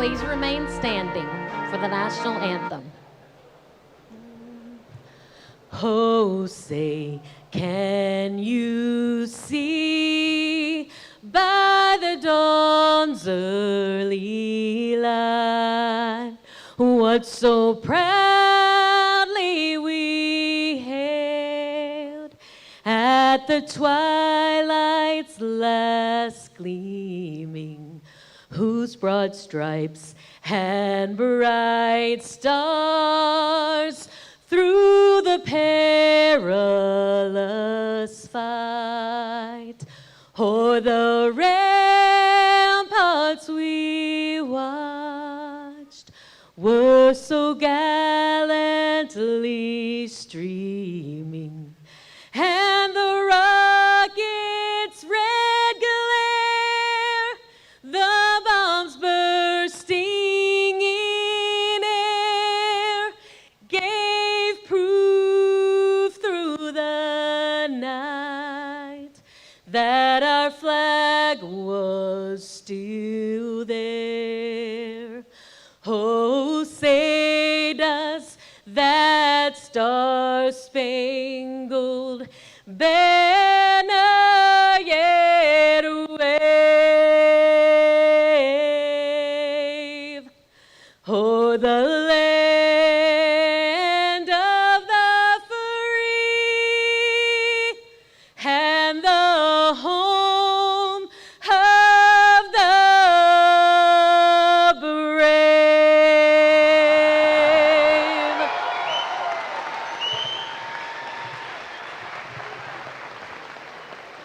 please remain standing for the national anthem. Oh, say, can you see by the dawn's early light what so proudly we hailed at the twilight's last gleaming, whose broad stripes and bright stars through the perilous fight o'er the ramparts we watched were so gallantly streaming, and the rocket's red glare, the bombs bursting in air, gave proof through the night that our flag was still there. Oh, say does that star-spangled banner yet wave o'er the land of the free and the home of the brave?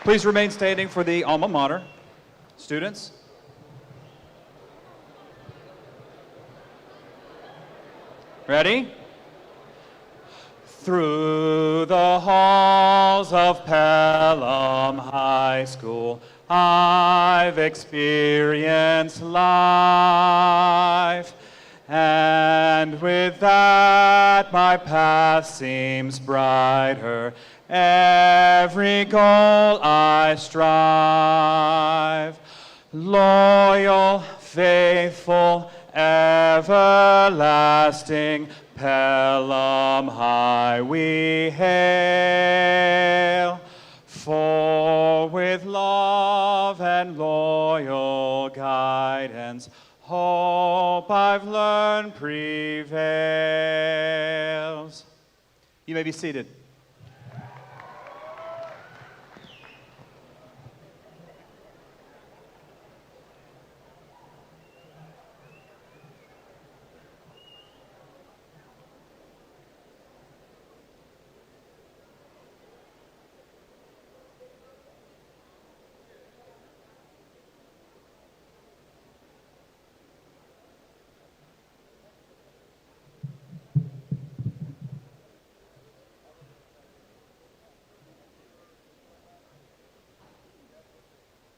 Please remain standing for the alma mater. Students. Ready? Through the halls of Pelham High School, I've experienced life, and with that my path seems brighter. Every goal I strive, loyal, faithful, everlasting, Pelham High we hail. For with love and loyal guidance, hope I've learned prevails. You may be seated.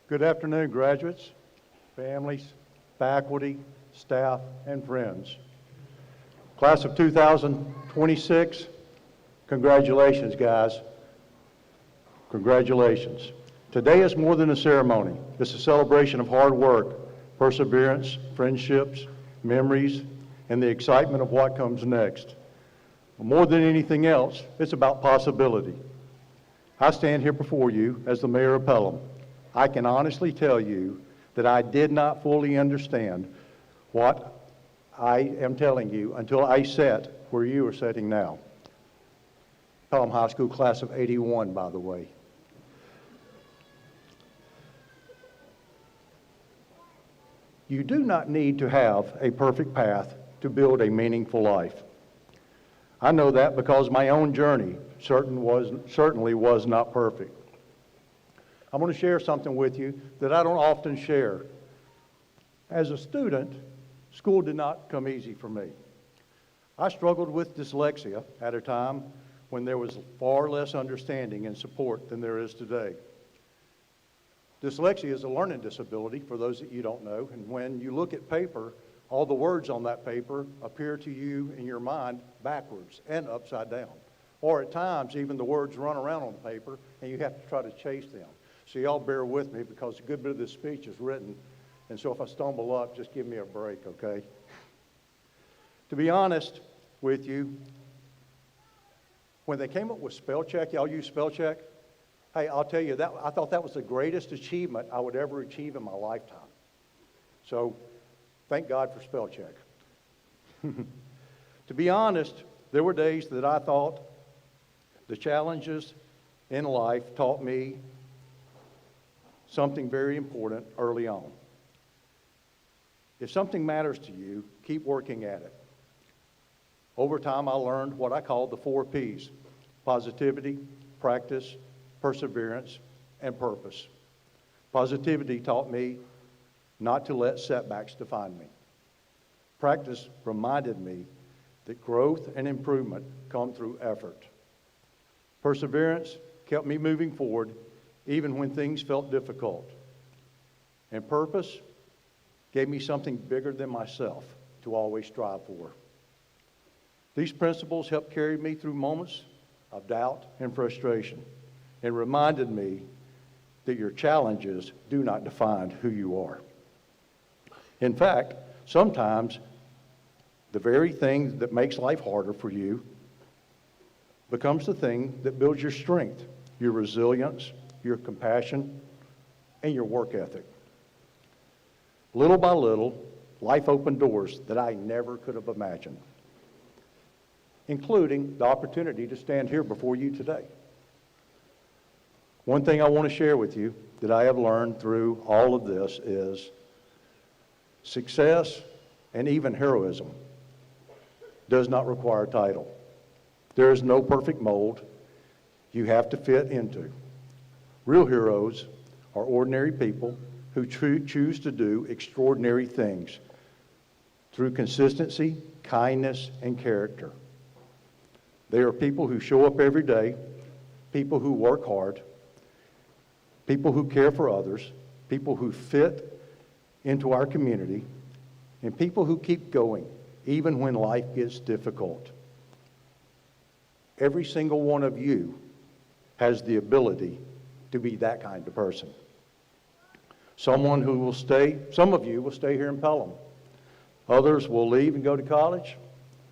Good afternoon, graduates, families, faculty, staff, and friends. Class of 2026, congratulations, guys. Congratulations. Today is more than a ceremony. It's a celebration of hard work, perseverance, friendships, memories, and the excitement of what comes next. More than anything else, it's about possibility. I stand here before you as the mayor of Pelham. I can honestly tell you that I did not fully understand what I am telling you until I sat where you are sitting now. Pelham High School class of '81, by the way. You do not need to have a perfect path to build a meaningful life. I know that because my own journey certainly was not perfect. I'm going to share something with you that I don't often share. As a student, school did not come easy for me. I struggled with dyslexia at a time when there was far less understanding and support than there is today. Dyslexia is a learning disability, for those that you don't know, and when you look at paper, all the words on that paper appear to you in your mind backwards and upside down. Or at times, even the words run around on the paper and you have to try to chase them. So y'all bear with me because a good bit of this speech is written And so if I stumble up, just give me a break, okay? To be honest with you, when they came up with spell check, y'all use spell check? Hey, I'll tell you, that I thought that was the greatest achievement I would ever achieve in my lifetime. So thank God for spell check. To be honest, there were days that I thought the challenges in life taught me something very important early on. If something matters to you, keep working at it. Over time, I learned what I call the 4 Ps: positivity, practice, perseverance, and purpose. Positivity taught me not to let setbacks define me. Practice reminded me that growth and improvement come through effort. Perseverance kept me moving forward even when things felt difficult. And purpose gave me something bigger than myself to always strive for. These principles helped carry me through moments of doubt and frustration and reminded me that your challenges do not define who you are. In fact, sometimes the very thing that makes life harder for you becomes the thing that builds your strength, your resilience, your compassion, and your work ethic. Little by little, life opened doors that I never could have imagined, including the opportunity to stand here before you today. One thing I want to share with you that I have learned through all of this is success and even heroism does not require a title. There is no perfect mold you have to fit into. Real heroes are ordinary people who choose to do extraordinary things through consistency, kindness, and character. They are people who show up every day, people who work hard, people who care for others, people who fit into our community, and people who keep going even when life gets difficult. Every single one of you has the ability to be that kind of person. Some of you will stay here in Pelham. Others will leave and go to college,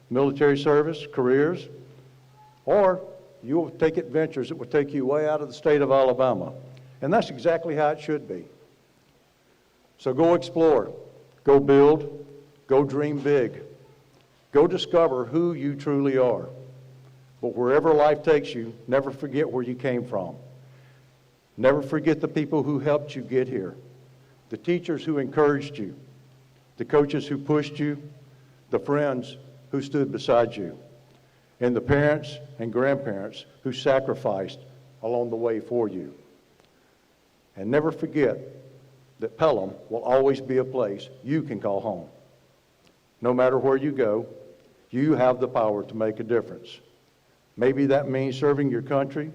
military service, careers, or you will take adventures that will take you way out of the state of Alabama. And that's exactly how it should be. So go explore, go build, go dream big, go discover who you truly are. But wherever life takes you, never forget where you came from. Never forget the people who helped you get here, the teachers who encouraged you, the coaches who pushed you, the friends who stood beside you, and the parents and grandparents who sacrificed along the way for you. And never forget that Pelham will always be a place you can call home. No matter where you go, you have the power to make a difference. Maybe that means serving your country.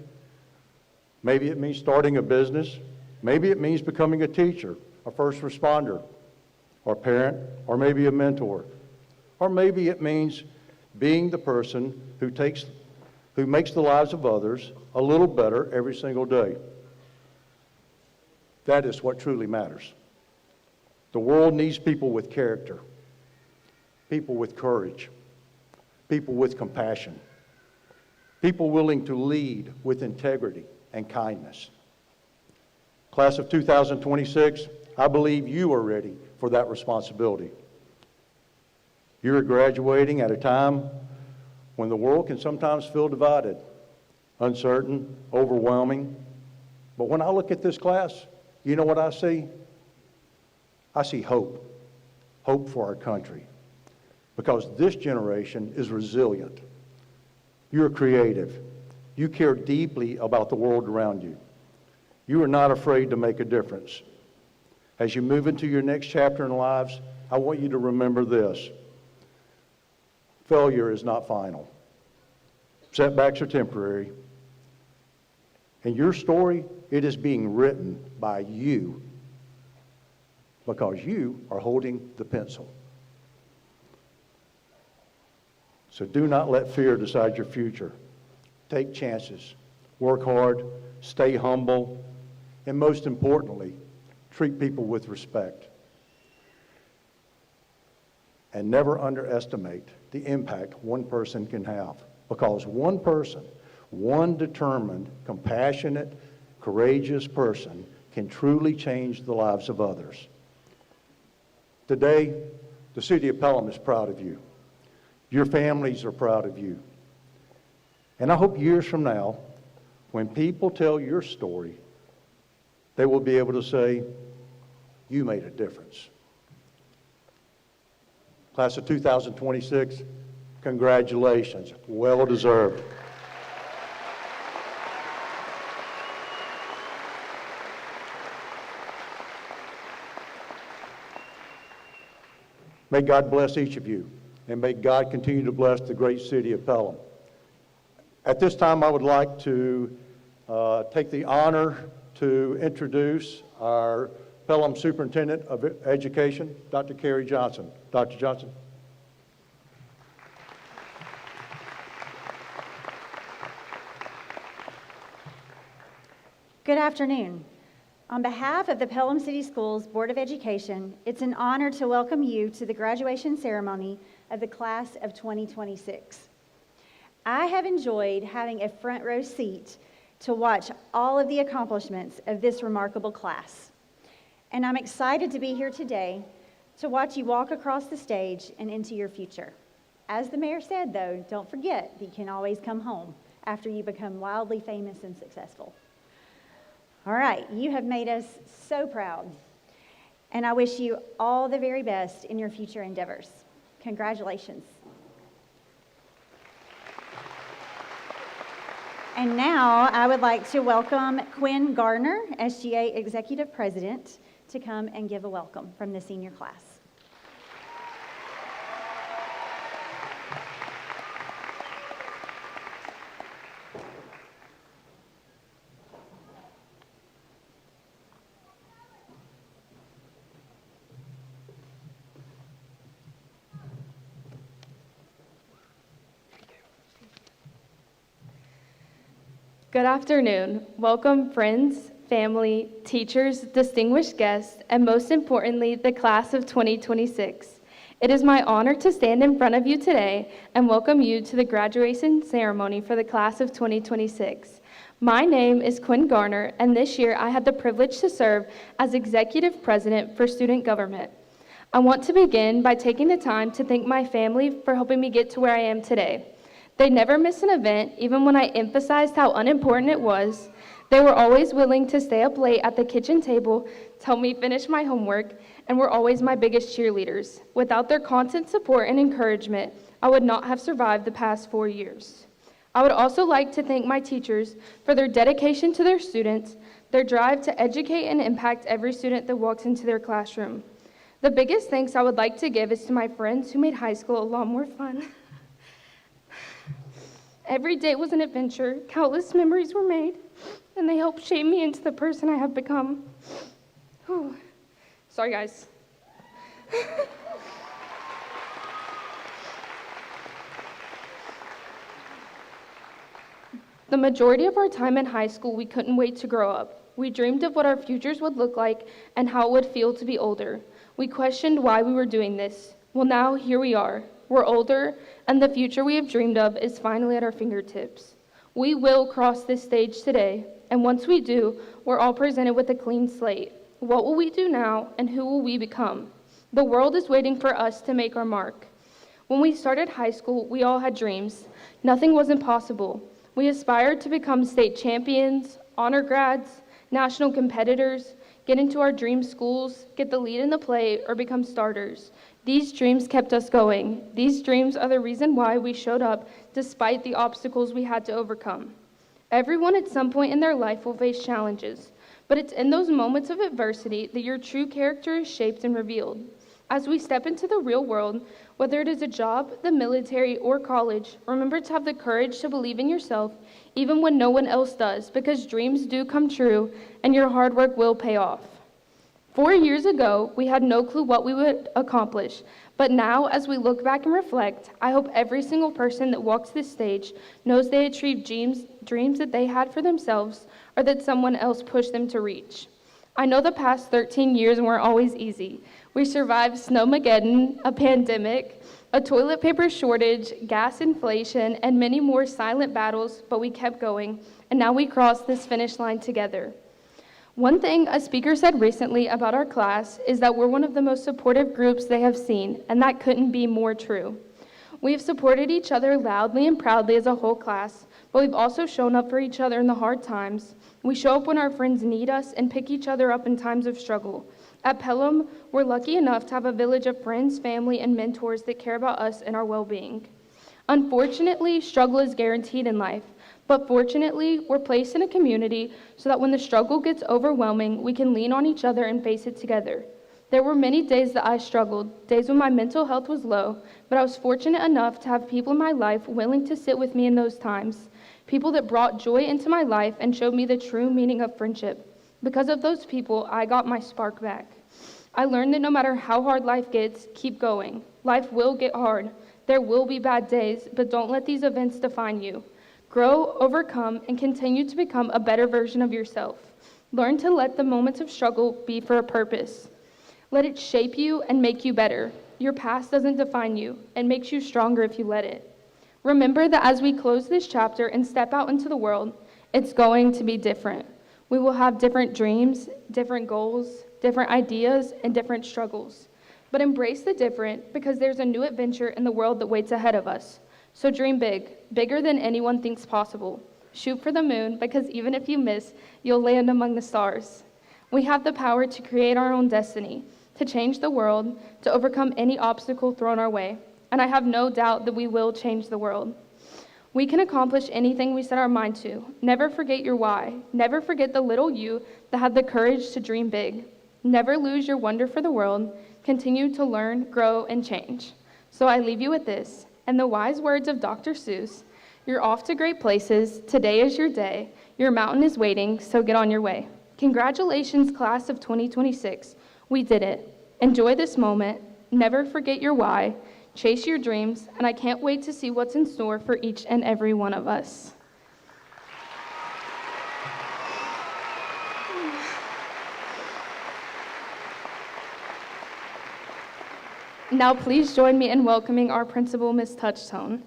Maybe it means starting a business. Maybe it means becoming a teacher, a first responder, or parent, or maybe a mentor. Or maybe it means being the person who makes the lives of others a little better every single day. That is what truly matters. The world needs people with character, people with courage, people with compassion, people willing to lead with integrity and kindness. Class of 2026, I believe you are ready for that responsibility. You are graduating at a time when the world can sometimes feel divided, uncertain, overwhelming. But when I look at this class, you know what I see? I see hope. Hope for our country. Because this generation is resilient. You're creative. You care deeply about the world around you. You are not afraid to make a difference. As you move into your next chapter in lives, I want you to remember this. Failure is not final. Setbacks are temporary. And your story, it is being written by you because you are holding the pencil. So do not let fear decide your future. Take chances, work hard, stay humble, and most importantly, treat people with respect. and never underestimate the impact one person can have. Because one person, one determined, compassionate, courageous person can truly change the lives of others. Today, the city of Pelham is proud of you. Your families are proud of you. And I hope years from now, when people tell your story, they will be able to say, you made a difference. Class of 2026, congratulations, well deserved. May God bless each of you, and may God continue to bless the great city of Pelham. At this time, I would like to take the honor to introduce our Pelham Superintendent of Education, Dr. Carrie Johnson. Dr. Johnson. Good afternoon. On behalf of the Pelham City Schools Board of Education, it's an honor to welcome you to the graduation ceremony of the class of 2026. I have enjoyed having a front row seat to watch all of the accomplishments of this remarkable class. And I'm excited to be here today to watch you walk across the stage and into your future. As the mayor said, though, don't forget that you can always come home after you become wildly famous and successful. All right, you have made us so proud, and I wish you all the very best in your future endeavors. Congratulations. And now I would like to welcome Quinn Garner, SGA Executive President, to come and give a welcome from the senior class. Good afternoon. Welcome, friends, family, teachers, distinguished guests, and most importantly, the class of 2026. It is my honor to stand in front of you today and welcome you to the graduation ceremony for the class of 2026. My name is Quinn Garner, and this year I had the privilege to serve as Executive President for Student Government. I want to begin by taking the time to thank my family for helping me get to where I am today. They never missed an event, even when I emphasized how unimportant it was. They were always willing to stay up late at the kitchen table to help me finish my homework, and were always my biggest cheerleaders. Without their constant support and encouragement, I would not have survived the past 4 years. I would also like to thank my teachers for their dedication to their students, their drive to educate and impact every student that walks into their classroom. The biggest thanks I would like to give is to my friends who made high school a lot more fun. Every day was an adventure, countless memories were made, and they helped shape me into the person I have become. Whew. Sorry, guys. The majority of our time in high school, we couldn't wait to grow up. We dreamed of what our futures would look like and how it would feel to be older. We questioned why we were doing this. Well, now here we are. We're older, and the future we have dreamed of is finally at our fingertips. We will cross this stage today, and once we do, we're all presented with a clean slate. What will we do now, and who will we become? The world is waiting for us to make our mark. When we started high school, we all had dreams. Nothing was impossible. We aspired to become state champions, honor grads, national competitors, get into our dream schools, get the lead in the play, or become starters. These dreams kept us going. These dreams are the reason why we showed up despite the obstacles we had to overcome. Everyone at some point in their life will face challenges, but it's in those moments of adversity that your true character is shaped and revealed. As we step into the real world, whether it is a job, the military, or college, remember to have the courage to believe in yourself even when no one else does, because dreams do come true and your hard work will pay off. 4 years ago, we had no clue what we would accomplish, but now, as we look back and reflect, I hope every single person that walks this stage knows they achieved dreams that they had for themselves or that someone else pushed them to reach. I know the past 13 years weren't always easy. We survived Snowmageddon, a pandemic, a toilet paper shortage, gas inflation, and many more silent battles, but we kept going, and now we crossed this finish line together. One thing a speaker said recently about our class is that we're one of the most supportive groups they have seen, and that couldn't be more true. We have supported each other loudly and proudly as a whole class, but we've also shown up for each other in the hard times. We show up when our friends need us and pick each other up in times of struggle. At Pelham, we're lucky enough to have a village of friends, family, and mentors that care about us and our well-being. Unfortunately, struggle is guaranteed in life, but fortunately, we're placed in a community so that when the struggle gets overwhelming, we can lean on each other and face it together. There were many days that I struggled, days when my mental health was low, but I was fortunate enough to have people in my life willing to sit with me in those times, people that brought joy into my life and showed me the true meaning of friendship. Because of those people, I got my spark back. I learned that no matter how hard life gets, keep going. Life will get hard. There will be bad days, but don't let these events define you. Grow, overcome, and continue to become a better version of yourself. Learn to let the moments of struggle be for a purpose. Let it shape you and make you better. Your past doesn't define you. It makes you stronger if you let it. Remember that as we close this chapter and step out into the world, it's going to be different. We will have different dreams, different goals, different ideas, and different struggles. But embrace the different because there's a new adventure in the world that waits ahead of us. So dream big, bigger than anyone thinks possible. Shoot for the moon because even if you miss, you'll land among the stars. We have the power to create our own destiny, to change the world, to overcome any obstacle thrown our way. And I have no doubt that we will change the world. We can accomplish anything we set our mind to. Never forget your why. Never forget the little you that had the courage to dream big. Never lose your wonder for the world. Continue to learn, grow, and change. So I leave you with this, and the wise words of Dr. Seuss. You're off to great places. Today is your day. Your mountain is waiting, so get on your way. Congratulations, class of 2026. We did it. Enjoy this moment. Never forget your why. Chase your dreams, and I can't wait to see what's in store for each and every one of us. Now please join me in welcoming our principal, Ms. Touchtone.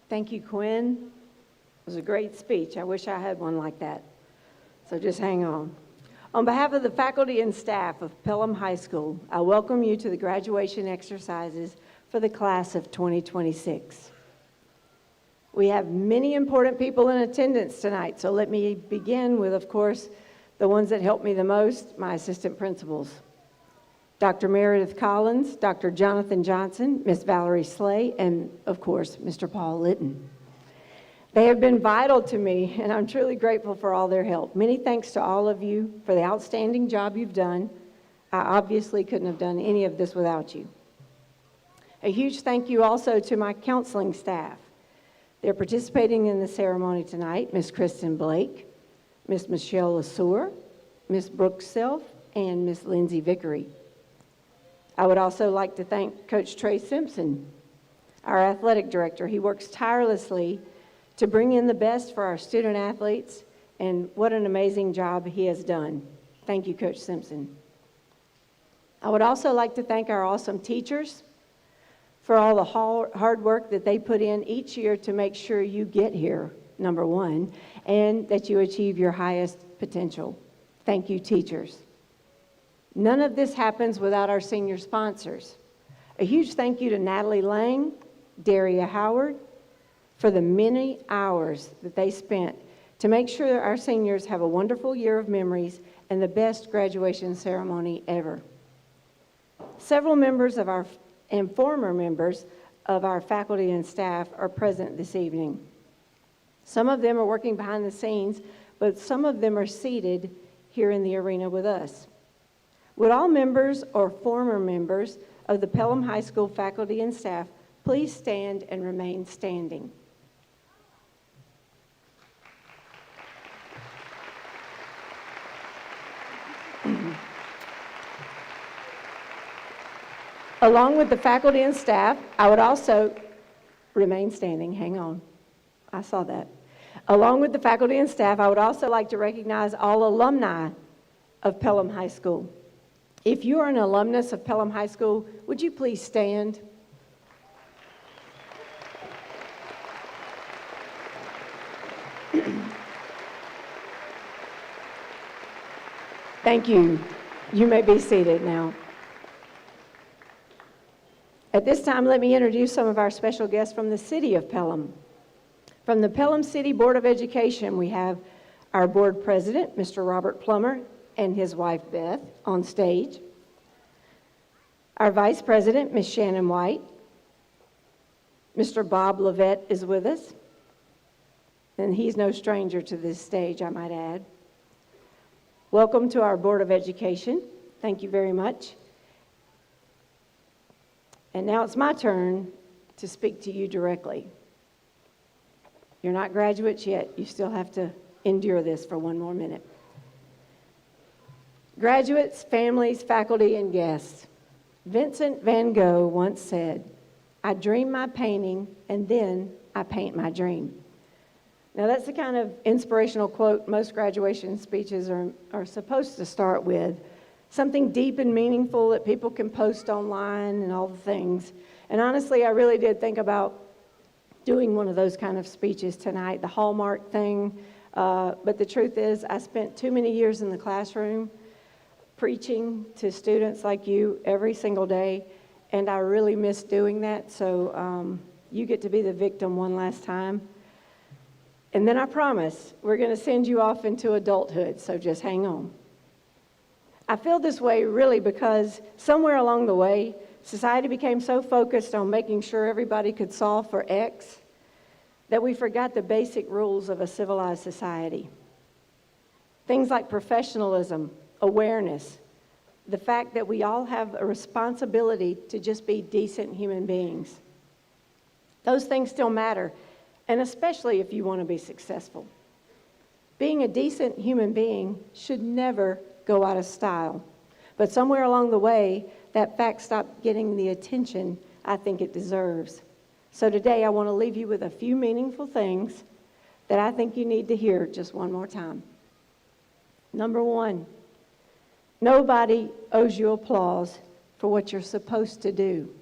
Thank you, Quinn. It was a great speech. I wish I had one like that. So just hang on. On behalf of the faculty and staff of Pelham High School, I welcome you to the graduation exercises for the class of 2026. We have many important people in attendance tonight, so let me begin with, of course, the ones that helped me the most, my assistant principals. Dr. Meredith Collins, Dr. Jonathan Johnson, Ms. Valerie Slay, and, of course, Mr. Paul Litton. They have been vital to me, and I'm truly grateful for all their help. Many thanks to all of you for the outstanding job you've done. I obviously couldn't have done any of this without you. A huge thank you also to my counseling staff. They're participating in the ceremony tonight, Ms. Kristen Blake, Ms. Michelle LeSueur, Ms. Brooke Self, and Ms. Lindsay Vickery. I would also like to thank Coach Trey Simpson, our athletic director. He works tirelessly to bring in the best for our student athletes, and what an amazing job he has done. Thank you, Coach Simpson. I would also like to thank our awesome teachers for all the hard work that they put in each year to make sure you get here, number one, and that you achieve your highest potential. Thank you, teachers. None of this happens without our senior sponsors. A huge thank you to Natalie Lang, Daria Howard, for the many hours that they spent to make sure our seniors have a wonderful year of memories and the best graduation ceremony ever. Several members of our and former members of our faculty and staff are present this evening. Some of them are working behind the scenes, but some of them are seated here in the arena with us. Would all members or former members of the Pelham High School faculty and staff please stand and remain standing? Along with the faculty and staff, I would also remain standing. Hang on. I saw that. Along with the faculty and staff, I would also like to recognize all alumni of Pelham High School. If you are an alumnus of Pelham High School, would you please stand? Thank you. You may be seated now. At this time, let me introduce some of our special guests from the city of Pelham. From the Pelham City Board of Education, we have our board president, Mr. Robert Plummer, and his wife, Beth, on stage. Our vice president, Ms. Shannon White. Mr. Bob Levette is with us, and he's no stranger to this stage, I might add. Welcome to our Board of Education. Thank you very much. And now it's my turn to speak to you directly. You're not graduates yet. You still have to endure this for one more minute. Graduates, families, faculty, and guests. Vincent van Gogh once said, "I dream my painting, and then I paint my dream." Now that's the kind of inspirational quote most graduation speeches are supposed to start with. Something deep and meaningful that people can post online and all the things. And honestly, I really did think about doing one of those kind of speeches tonight, the Hallmark thing. But the truth is, I spent too many years in the classroom preaching to students like you every single day, and I really miss doing that. So you get to be the victim one last time. And then I promise, we're going to send you off into adulthood, so just hang on. I feel this way really because somewhere along the way, society became so focused on making sure everybody could solve for X that we forgot the basic rules of a civilized society. Things like professionalism, awareness, the fact that we all have a responsibility to just be decent human beings. Those things still matter, and especially if you want to be successful. Being a decent human being should never go out of style. But somewhere along the way, that fact stopped getting the attention I think it deserves. So today I want to leave you with a few meaningful things that I think you need to hear just one more time. Number one, nobody owes you applause for what you're supposed to do.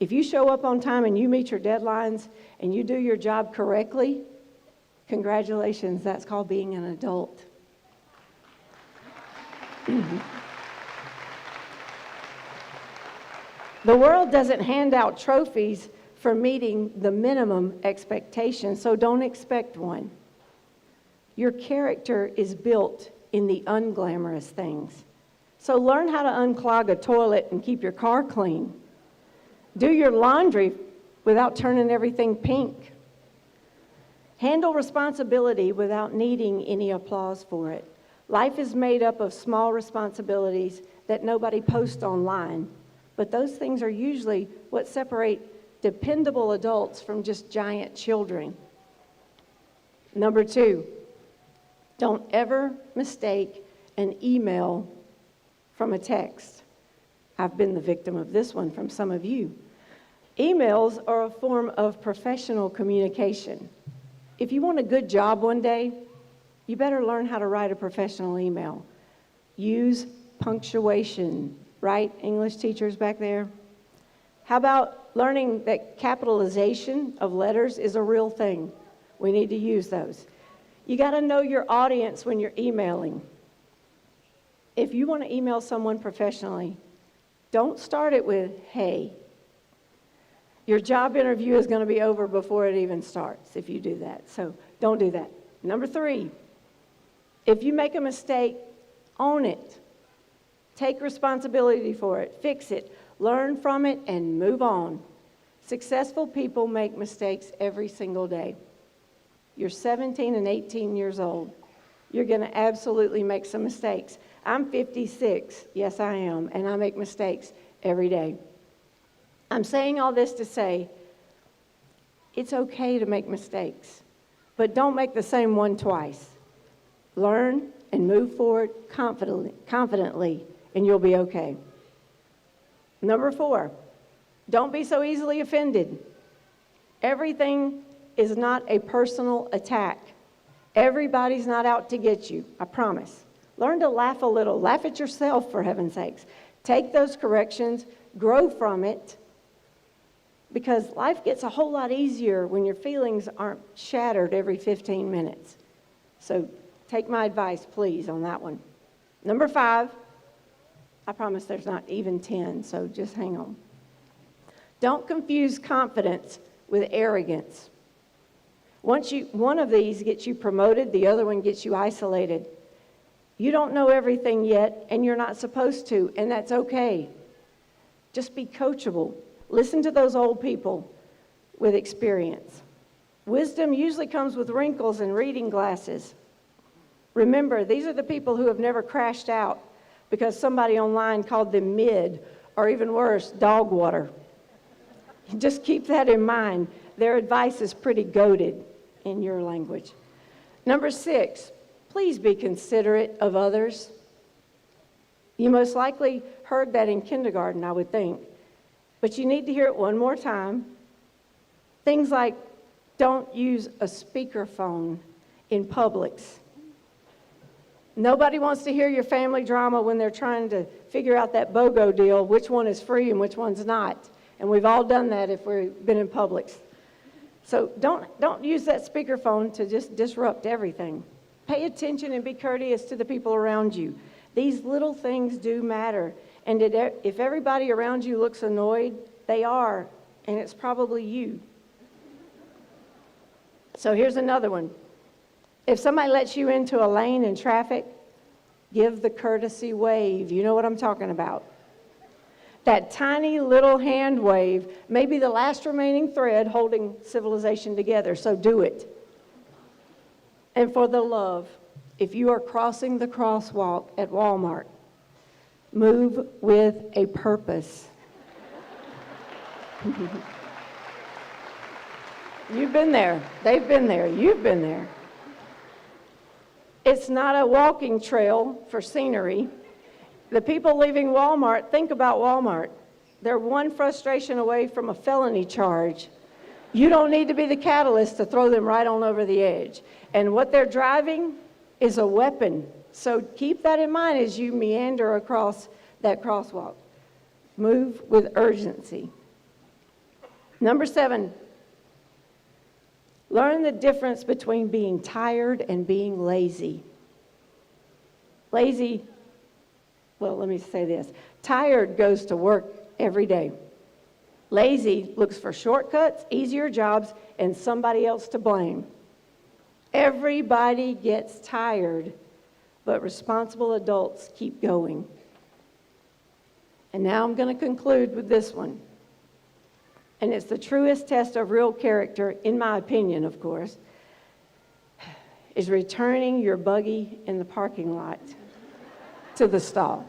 If you show up on time and you meet your deadlines and you do your job correctly, congratulations, that's called being an adult. The world doesn't hand out trophies for meeting the minimum expectation, so don't expect one. Your character is built in the unglamorous things. So learn how to unclog a toilet and keep your car clean. Do your laundry without turning everything pink. Handle responsibility without needing any applause for it. Life is made up of small responsibilities that nobody posts online, but those things are usually what separate dependable adults from just giant children. Number two, don't ever mistake an email from a text. I've been the victim of this one from some of you. Emails are a form of professional communication. If you want a good job one day, you better learn how to write a professional email. Use punctuation, right, English teachers back there? How about learning that capitalization of letters is a real thing? We need to use those. You got to know your audience when you're emailing. If you want to email someone professionally, don't start it with, "Hey." Your job interview is going to be over before it even starts if you do that. So don't do that. Number three, if you make a mistake, own it. Take responsibility for it. Fix it. Learn from it and move on. Successful people make mistakes every single day. You're 17 and 18 years old. You're going to absolutely make some mistakes. I'm 56. Yes, I am. And I make mistakes every day. I'm saying all this to say it's okay to make mistakes, but don't make the same one twice. Learn and move forward confidently, and you'll be okay. Number 4, don't be so easily offended. Everything is not a personal attack. Everybody's not out to get you, I promise. Learn to laugh a little. Laugh at yourself, for heaven's sakes. Take those corrections, grow from it, because life gets a whole lot easier when your feelings aren't shattered every 15 minutes. So take my advice, please, on that one. Number 5, I promise there's not even 10, so just hang on. Don't confuse confidence with arrogance. One of these gets you promoted, the other one gets you isolated. You don't know everything yet, and you're not supposed to, and that's okay. Just be coachable. Listen to those old people with experience. Wisdom usually comes with wrinkles and reading glasses. Remember, these are the people who have never crashed out because somebody online called them mid, or even worse, dog water. Just keep that in mind. Their advice is pretty goated in your language. Number 6, please be considerate of others. You most likely heard that in kindergarten, I would think. But you need to hear it one more time. Things like, don't use a speakerphone in Publix. Nobody wants to hear your family drama when they're trying to figure out that BOGO deal, which one is free and which one's not. And we've all done that if we've been in Publix. So don't use that speakerphone to just disrupt everything. Pay attention and be courteous to the people around you. These little things do matter. And if everybody around you looks annoyed, they are, and it's probably you. So here's another one. If somebody lets you into a lane in traffic, give the courtesy wave. You know what I'm talking about. That tiny little hand wave may be the last remaining thread holding civilization together, so do it. And for the love, if you are crossing the crosswalk at Walmart, move with a purpose. You've been there. They've been there. You've been there. It's not a walking trail for scenery. The people leaving Walmart, think about Walmart. They're one frustration away from a felony charge. You don't need to be the catalyst to throw them right on over the edge. And what they're driving is a weapon. So keep that in mind as you meander across that crosswalk. Move with urgency. Number 7, learn the difference between being tired and being lazy. Lazy, well, let me say this. Tired goes to work every day. Lazy looks for shortcuts, easier jobs, and somebody else to blame. Everybody gets tired, but responsible adults keep going. And now I'm going to conclude with this one. And it's the truest test of real character, in my opinion, of course, is returning your buggy in the parking lot to the stall.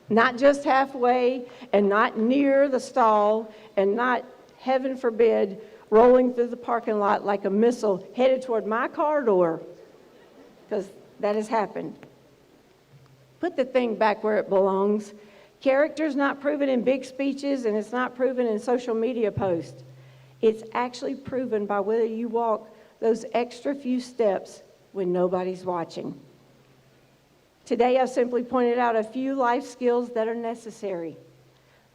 Not just halfway, and not near the stall, and not, heaven forbid, rolling through the parking lot like a missile headed toward my car door, because that has happened. Put the thing back where it belongs. Character's not proven in big speeches, and it's not proven in social media posts. It's actually proven by whether you walk those extra few steps when nobody's watching. Today, I've simply pointed out a few life skills that are necessary,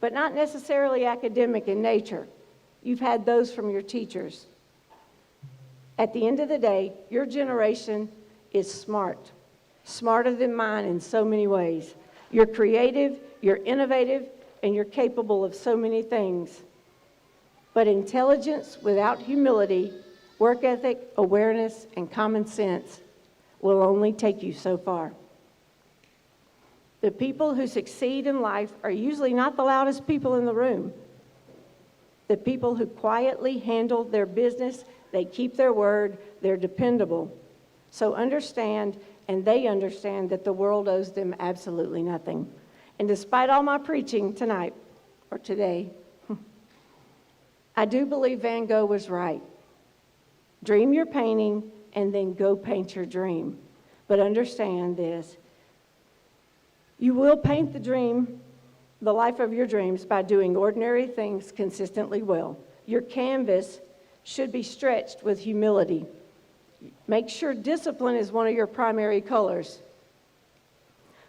but not necessarily academic in nature. You've had those from your teachers. At the end of the day, your generation is smart, smarter than mine in so many ways. You're creative, you're innovative, and you're capable of so many things. But intelligence without humility, work ethic, awareness, and common sense will only take you so far. The people who succeed in life are usually not the loudest people in the room. The people who quietly handle their business, they keep their word, they're dependable. So understand, and they understand, that the world owes them absolutely nothing. And despite all my preaching tonight, or today, I do believe Van Gogh was right. Dream your painting, and then go paint your dream. But understand this. You will paint the dream, the life of your dreams by doing ordinary things consistently well. Your canvas should be stretched with humility. Make sure discipline is one of your primary colors.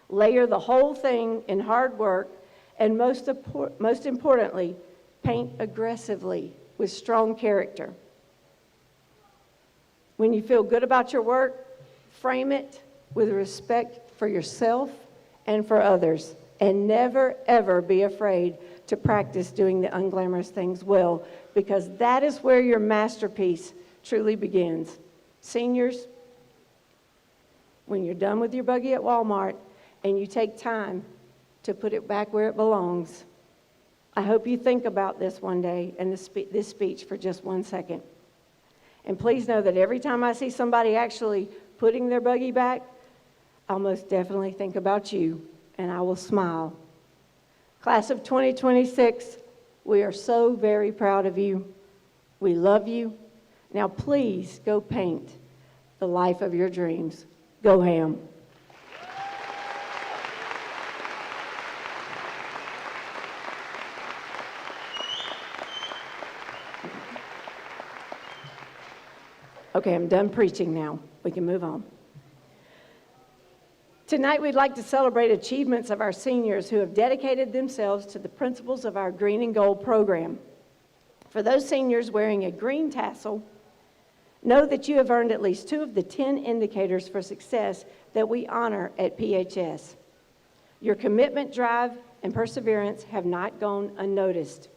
Layer the whole thing in hard work, and most importantly, paint aggressively with strong character. When you feel good about your work, frame it with respect for yourself and for others, and never, ever be afraid to practice doing the unglamorous things well, because that is where your masterpiece truly begins. Seniors, when you're done with your buggy at Walmart and you take time to put it back where it belongs, I hope you think about this one day and this speech for just 1 second. And please know that every time I see somebody actually putting their buggy back, I'll most definitely think about you, and I will smile. Class of 2026, we are so very proud of you. We love you. Now please go paint the life of your dreams. Go ham. Okay, I'm done preaching now. We can move on. Tonight, we'd like to celebrate achievements of our seniors who have dedicated themselves to the principles of our Green and Gold program. For those seniors wearing a green tassel, know that you have earned at least 2 of the 10 indicators for success that we honor at PHS. Your commitment, drive, and perseverance have not gone unnoticed.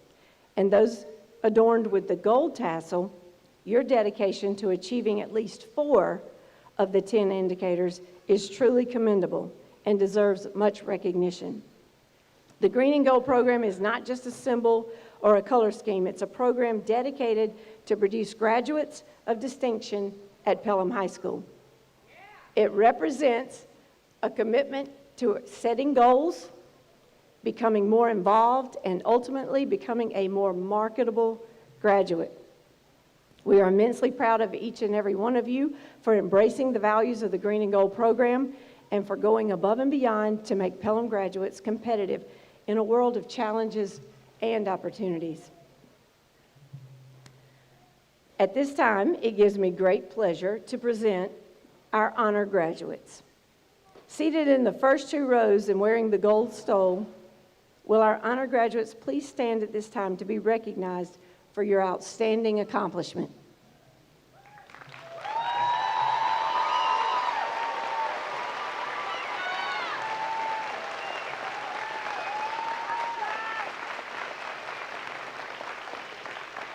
And those adorned with the gold tassel, your dedication to achieving at least 4 of the 10 indicators is truly commendable and deserves much recognition. The Green and Gold program is not just a symbol or a color scheme. It's a program dedicated to produce graduates of distinction at Pelham High School. It represents a commitment to setting goals, becoming more involved, and ultimately becoming a more marketable graduate. We are immensely proud of each and every one of you for embracing the values of the Green and Gold program and for going above and beyond to make Pelham graduates competitive in a world of challenges and opportunities. At this time, it gives me great pleasure to present our honor graduates. Seated in the first 2 rows and wearing the gold stole, will our honor graduates please stand at this time to be recognized for your outstanding accomplishment.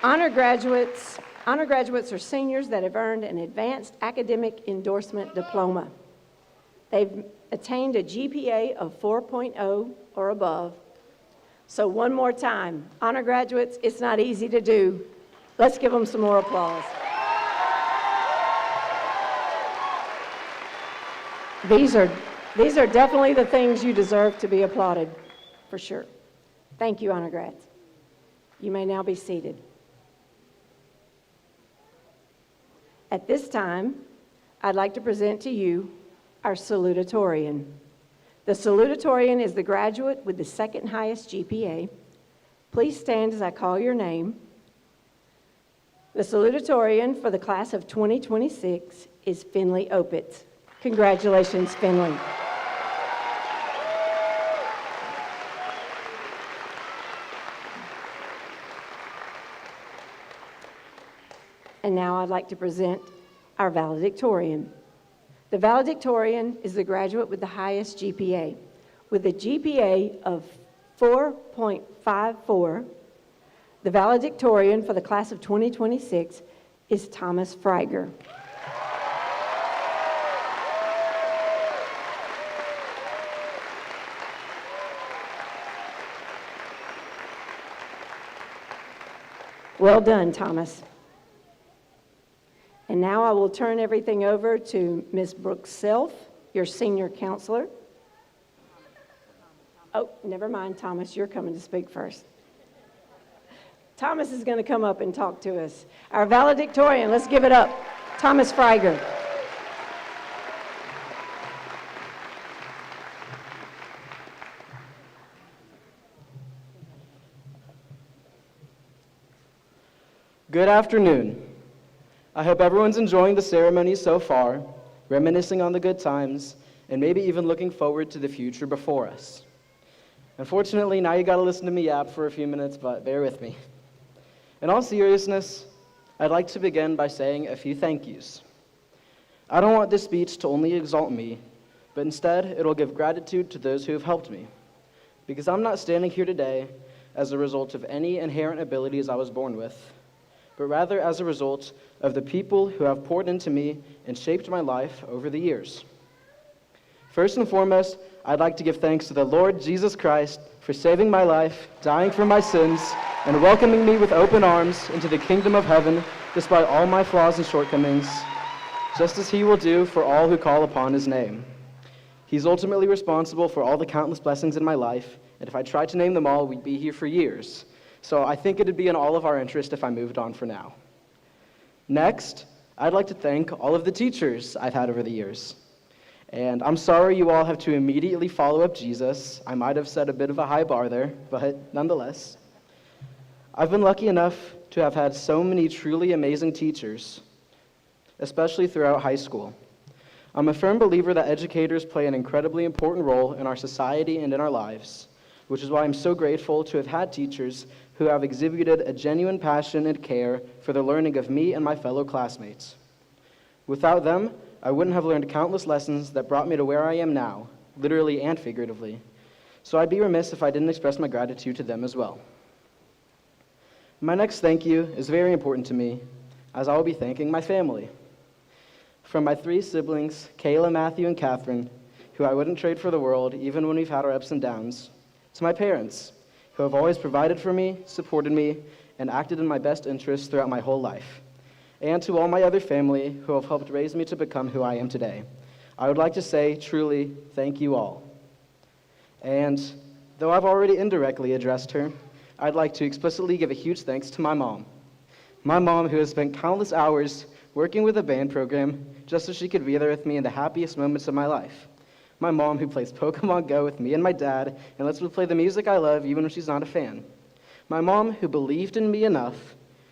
Honor graduates are seniors that have earned an advanced academic endorsement diploma. They've attained a GPA of 4.0 or above. So one more time, honor graduates, it's not easy to do. Let's give them some more applause. These are definitely the things you deserve to be applauded, for sure. Thank you, honor grads. You may now be seated. At this time, I'd like to present to you our salutatorian. The salutatorian is the graduate with the second highest GPA. Please stand as I call your name. The salutatorian for the class of 2026 is Finley Opitz. Congratulations, Finley. And now I'd like to present our valedictorian. The valedictorian is the graduate with the highest GPA. With a GPA of 4.54, the valedictorian for the class of 2026 is Thomas Freiger. Well done, Thomas. And now I will turn everything over to Ms. Brooks Self, your senior counselor. Oh, never mind, Thomas, you're coming to speak first. Thomas is going to come up and talk to us. Our valedictorian, let's give it up, Thomas Freiger. Good afternoon. I hope everyone's enjoying the ceremony so far, reminiscing on the good times, and maybe even looking forward to the future before us. Unfortunately, now you gotta listen to me yap for a few minutes, but bear with me. In all seriousness, I'd like to begin by saying a few thank yous. I don't want this speech to only exalt me, but instead it'll give gratitude to those who have helped me, because I'm not standing here today as a result of any inherent abilities I was born with, but rather as a result of the people who have poured into me and shaped my life over the years. First and foremost, I'd like to give thanks to the Lord Jesus Christ for saving my life, dying for my sins, and welcoming me with open arms into the kingdom of heaven despite all my flaws and shortcomings, just as he will do for all who call upon his name. He's ultimately responsible for all the countless blessings in my life, and if I tried to name them all, we'd be here for years. So I think it'd be in all of our interest if I moved on for now. Next, I'd like to thank all of the teachers I've had over the years. And I'm sorry you all have to immediately follow up Jesus. I might have set a bit of a high bar there, but nonetheless. I've been lucky enough to have had so many truly amazing teachers, especially throughout high school. I'm a firm believer that educators play an incredibly important role in our society and in our lives, which is why I'm so grateful to have had teachers who have exhibited a genuine passion and care for the learning of me and my fellow classmates. Without them, I wouldn't have learned countless lessons that brought me to where I am now, literally and figuratively. So I'd be remiss if I didn't express my gratitude to them as well. My next thank you is very important to me, as I will be thanking my family. From my 3 siblings, Kayla, Matthew, and Catherine, who I wouldn't trade for the world even when we've had our ups and downs, to my parents, who have always provided for me, supported me, and acted in my best interests throughout my whole life, and to all my other family who have helped raise me to become who I am today. I would like to say, truly, thank you all. And though I've already indirectly addressed her, I'd like to explicitly give a huge thanks to my mom. My mom, who has spent countless hours working with a band program just so she could be there with me in the happiest moments of my life. My mom, who plays Pokemon Go with me and my dad and lets me play the music I love even when she's not a fan. My mom, who believed in me enough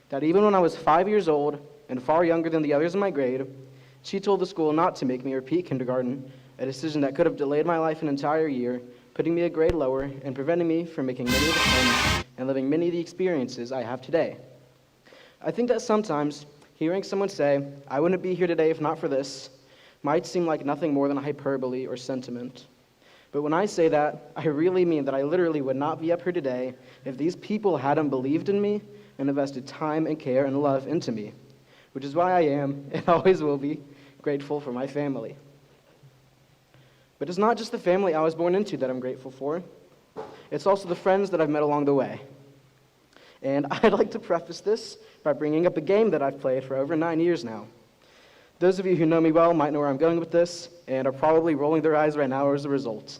that even when I was 5 years old and far younger than the others in my grade, she told the school not to make me repeat kindergarten, a decision that could have delayed my life an entire year, putting me a grade lower and preventing me from making many of the friends and living many of the experiences I have today. I think that sometimes hearing someone say, "I wouldn't be here today if not for this," might seem like nothing more than a hyperbole or sentiment. But when I say that, I really mean that I literally would not be up here today if these people hadn't believed in me and invested time and care and love into me, which is why I am, and always will be, grateful for my family. But it's not just the family I was born into that I'm grateful for. It's also the friends that I've met along the way. And I'd like to preface this by bringing up a game that I've played for over 9 years now. Those of you who know me well might know where I'm going with this, and are probably rolling their eyes right now as a result.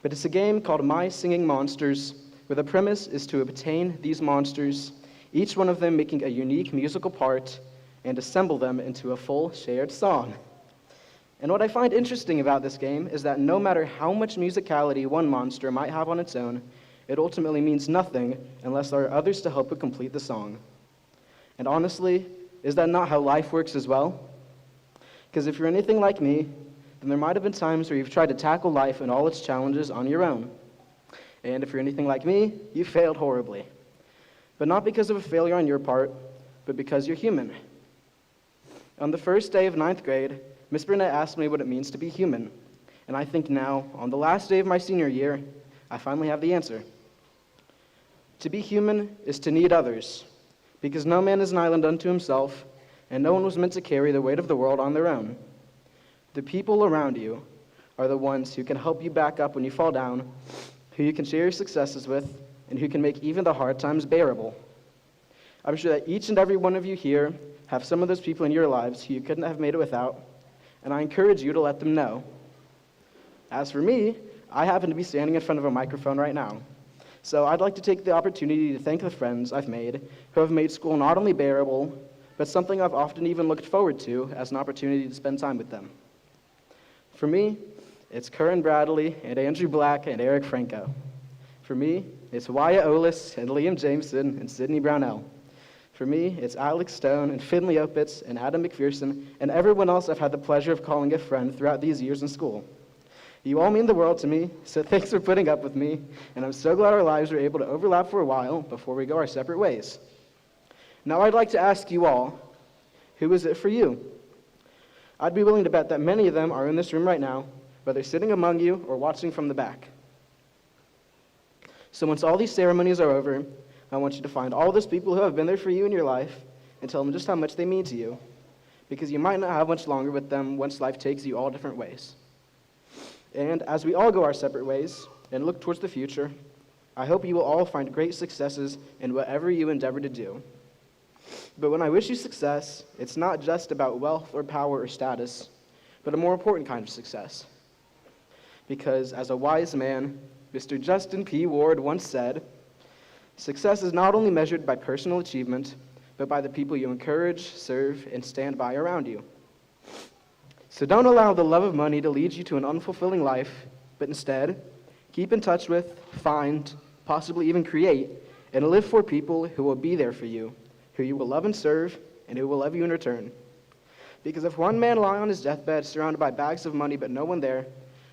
But it's a game called My Singing Monsters, where the premise is to obtain these monsters, each one of them making a unique musical part, and assemble them into a full shared song. And what I find interesting about this game is that no matter how much musicality one monster might have on its own, it ultimately means nothing unless there are others to help it complete the song. And honestly, is that not how life works as well? Because if you're anything like me, then there might have been times where you've tried to tackle life and all its challenges on your own. And if you're anything like me, you failed horribly. But not because of a failure on your part, but because you're human. On the first day of 9th grade, Miss Burnett asked me what it means to be human. And I think now, on the last day of my senior year, I finally have the answer. To be human is to need others, because no man is an island unto himself, and no one was meant to carry the weight of the world on their own. The people around you are the ones who can help you back up when you fall down, who you can share your successes with, and who can make even the hard times bearable. I'm sure that each and every one of you here have some of those people in your lives who you couldn't have made it without, and I encourage you to let them know. As for me, I happen to be standing in front of a microphone right now. So I'd like to take the opportunity to thank the friends I've made who have made school not only bearable, but something I've often even looked forward to as an opportunity to spend time with them. For me, it's Curran Bradley and Andrew Black and Eric Franco. For me, it's Wyatt Olis and Liam Jameson and Sydney Brownell. For For me, it's Alex Stone and Finley Opitz and Adam McPherson and everyone else I've had the pleasure of calling a friend throughout these years in school. You all mean the world to me, so thanks for putting up with me, and I'm so glad our lives were able to overlap for a while before we go our separate ways. Now I'd like to ask you all, who is it for you? I'd be willing to bet that many of them are in this room right now, whether sitting among you or watching from the back. So once all these ceremonies are over, I want you to find all those people who have been there for you in your life and tell them just how much they mean to you, because you might not have much longer with them once life takes you all different ways. And as we all go our separate ways and look towards the future, I hope you will all find great successes in whatever you endeavor to do. But when I wish you success, it's not just about wealth or power or status, but a more important kind of success. Because as a wise man, Mr. Justin P. Ward once said, success is not only measured by personal achievement, but by the people you encourage, serve, and stand by around you. So don't allow the love of money to lead you to an unfulfilling life, but instead, keep in touch with, find, possibly even create, and live for people who will be there for you, who you will love and serve, and who will love you in return. Because if one man lying on his deathbed surrounded by bags of money but no one there,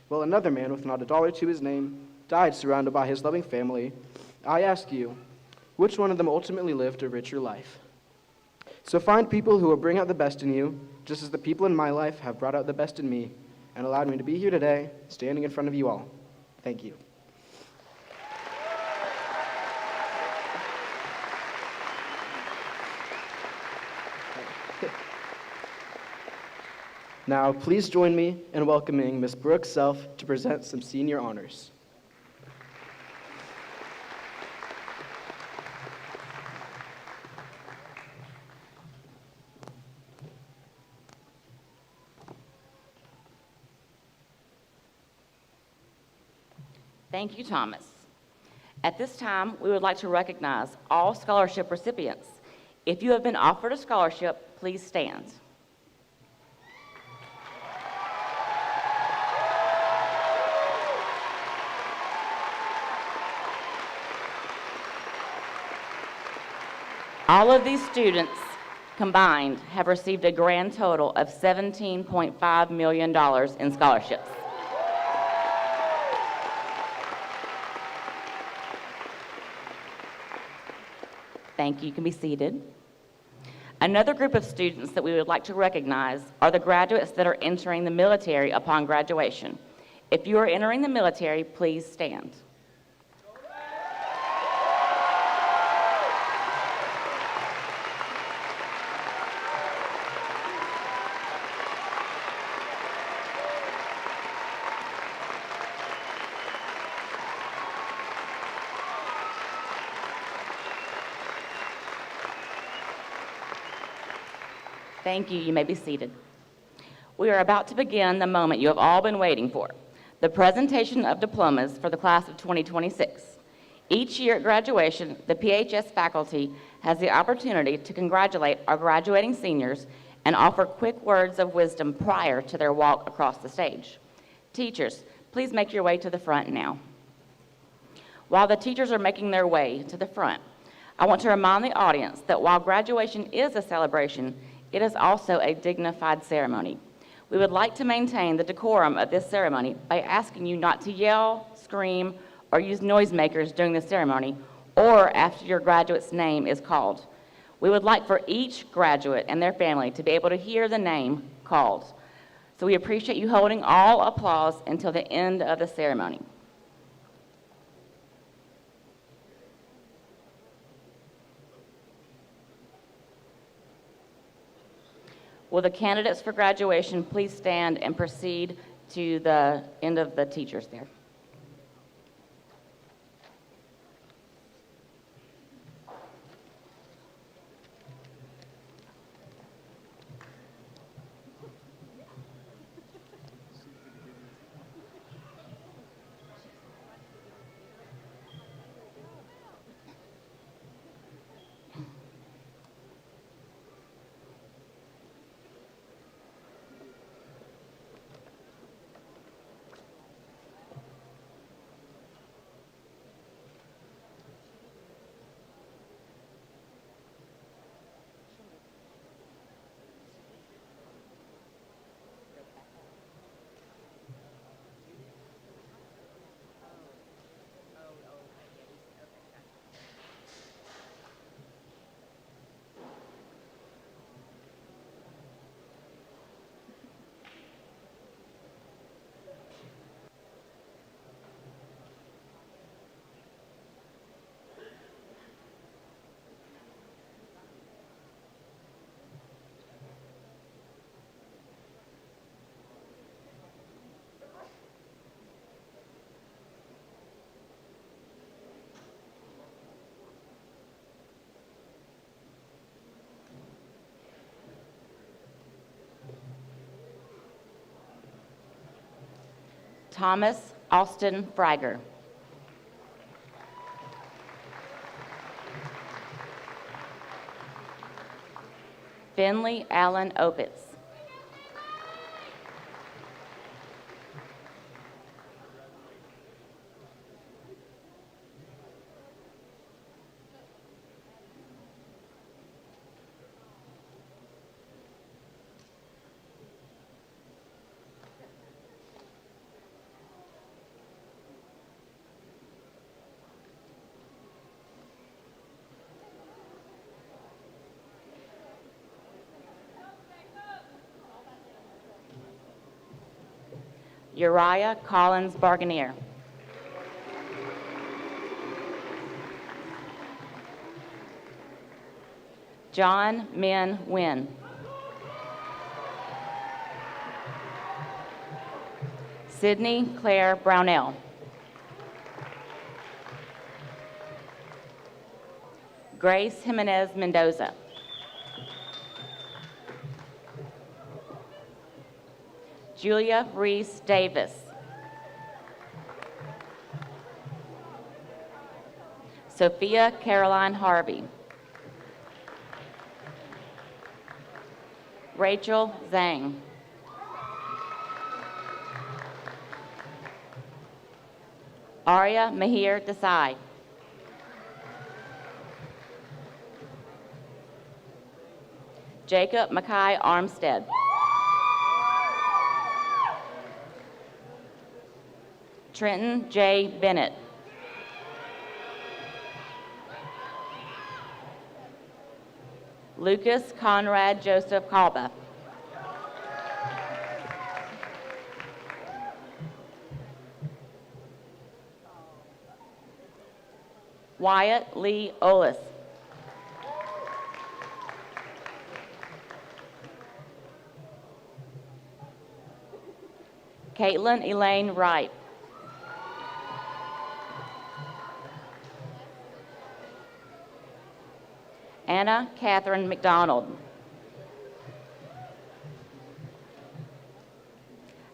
while another man with not a dollar to his name died surrounded by his loving family, I ask you, which one of them ultimately lived a richer life? So find people who will bring out the best in you, just as the people in my life have brought out the best in me and allowed me to be here today, standing in front of you all. Thank you. Now, please join me in welcoming Ms. Brooke Self to present some senior honors. Thank you, Thomas. At this time, we would like to recognize all scholarship recipients. If you have been offered a scholarship, please stand. All of these students combined have received a grand total of $17.5 million in scholarships. Thank you. You can be seated. Another group of students that we would like to recognize are the graduates that are entering the military upon graduation. If you are entering the military, please stand. Thank you. You may be seated. We are about to begin the moment you have all been waiting for, the presentation of diplomas for the class of 2026. Each year at graduation, the PHS faculty has the opportunity to congratulate our graduating seniors and offer quick words of wisdom prior to their walk across the stage. Teachers, please make your way to the front now. While the teachers are making their way to the front, I want to remind the audience that while graduation is a celebration, it is also a dignified ceremony. We would like to maintain the decorum of this ceremony by asking you not to yell, scream, or use noisemakers during the ceremony or after your graduate's name is called. We would like for each graduate and their family to be able to hear the name called. So we appreciate you holding all applause until the end of the ceremony. Will the candidates for graduation please stand and proceed to the end of the teachers there? Thomas Austin Freiger. Finley Allen Opitz. Uriah Collins Barganier. John Min Wynn. Sydney Claire Brownell. Grace Jimenez Mendoza. Julia Reese Davis. Sophia Caroline Harvey. Rachel Zhang. Arya Mahir Desai. Jacob Mackay Armstead. Trenton J. Bennett. Lucas Conrad Joseph Kalba. Wyatt Lee Olis. Caitlin Elaine Wright. Anna Catherine McDonald.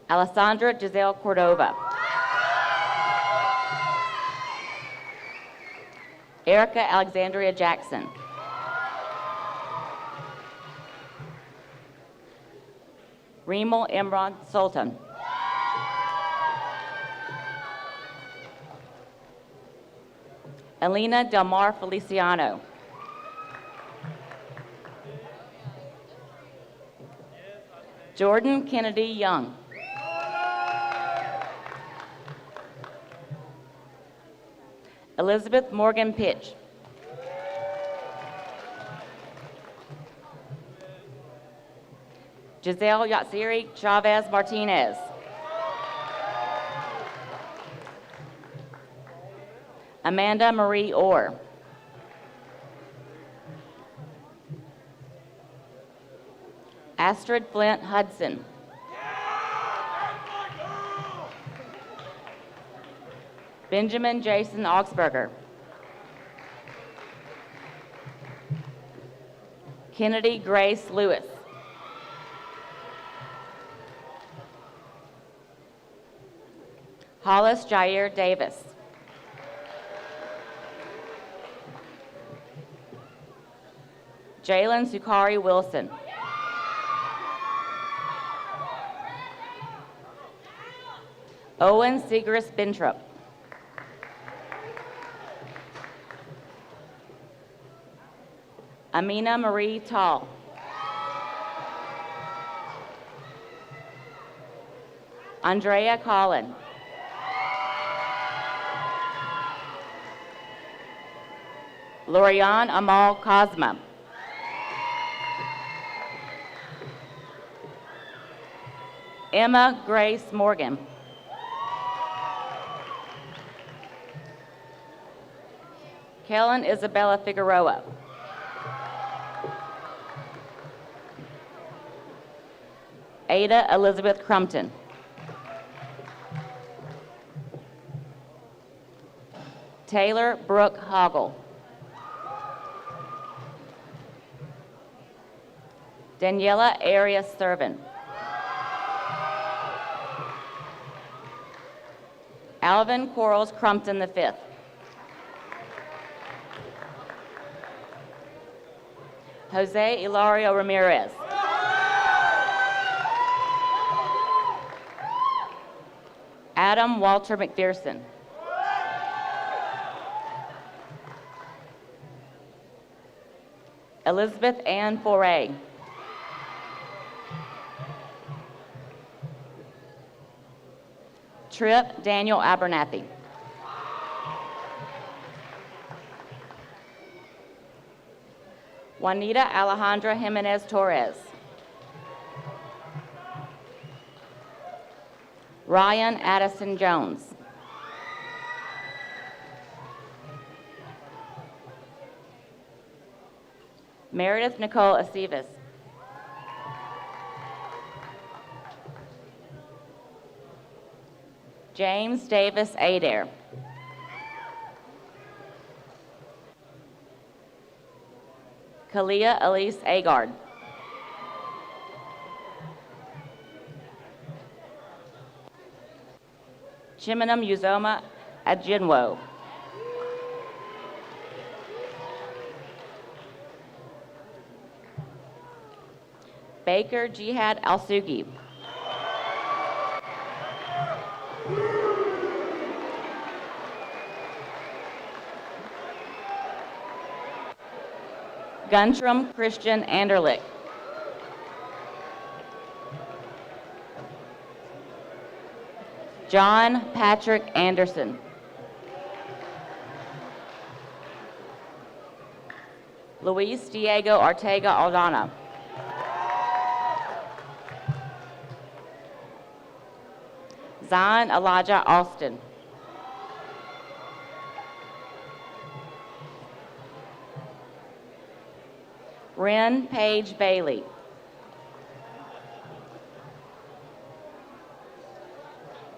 Alessandra Giselle Cordova. Erica Alexandria Jackson. Remal Imran Sultan. Alina Delmar Feliciano. Jordan Kennedy Young. Elizabeth Morgan Pitch. Giselle Yatsiri Chavez Martinez. Amanda Marie Orr. Astrid Flint Hudson. Benjamin Jason Augsburger. Kennedy Grace Lewis. Hollis Jair Davis. Jalen Sukari Wilson. Owen Segrist Bintrup. Amina Marie Tall. Andrea Collin. Lorian Amal Cosma. Emma Grace Morgan. Kellen Isabella Figueroa. Ada Elizabeth Crumpton. Taylor Brooke Hoggle. Daniela Arias Servin. Alvin Quarles Crumpton V. Jose Hilario Ramirez. Adam Walter McPherson. Elizabeth Ann Foray. Tripp Daniel Abernathy. Juanita Alejandra Jimenez Torres. Ryan Addison Jones. Meredith Nicole Aceves. James Davis Adair. Kalia Elise Agard. Chiminam Uzoma Ajinwo. Baker Jihad Al-Sugi. Guntram Christian Anderlich. John Patrick Anderson. Luis Diego Ortega Aldana. Zion Elijah Austin. Ren Page Bailey.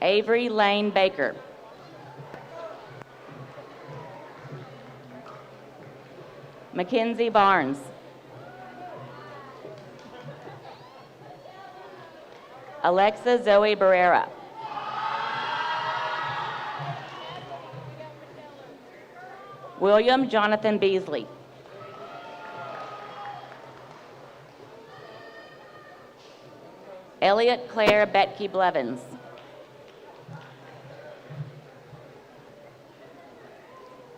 Avery Lane Baker. Mackenzie Barnes. Alexa Zoe Barrera. William Jonathan Beasley. Elliot Claire Betke Blevins.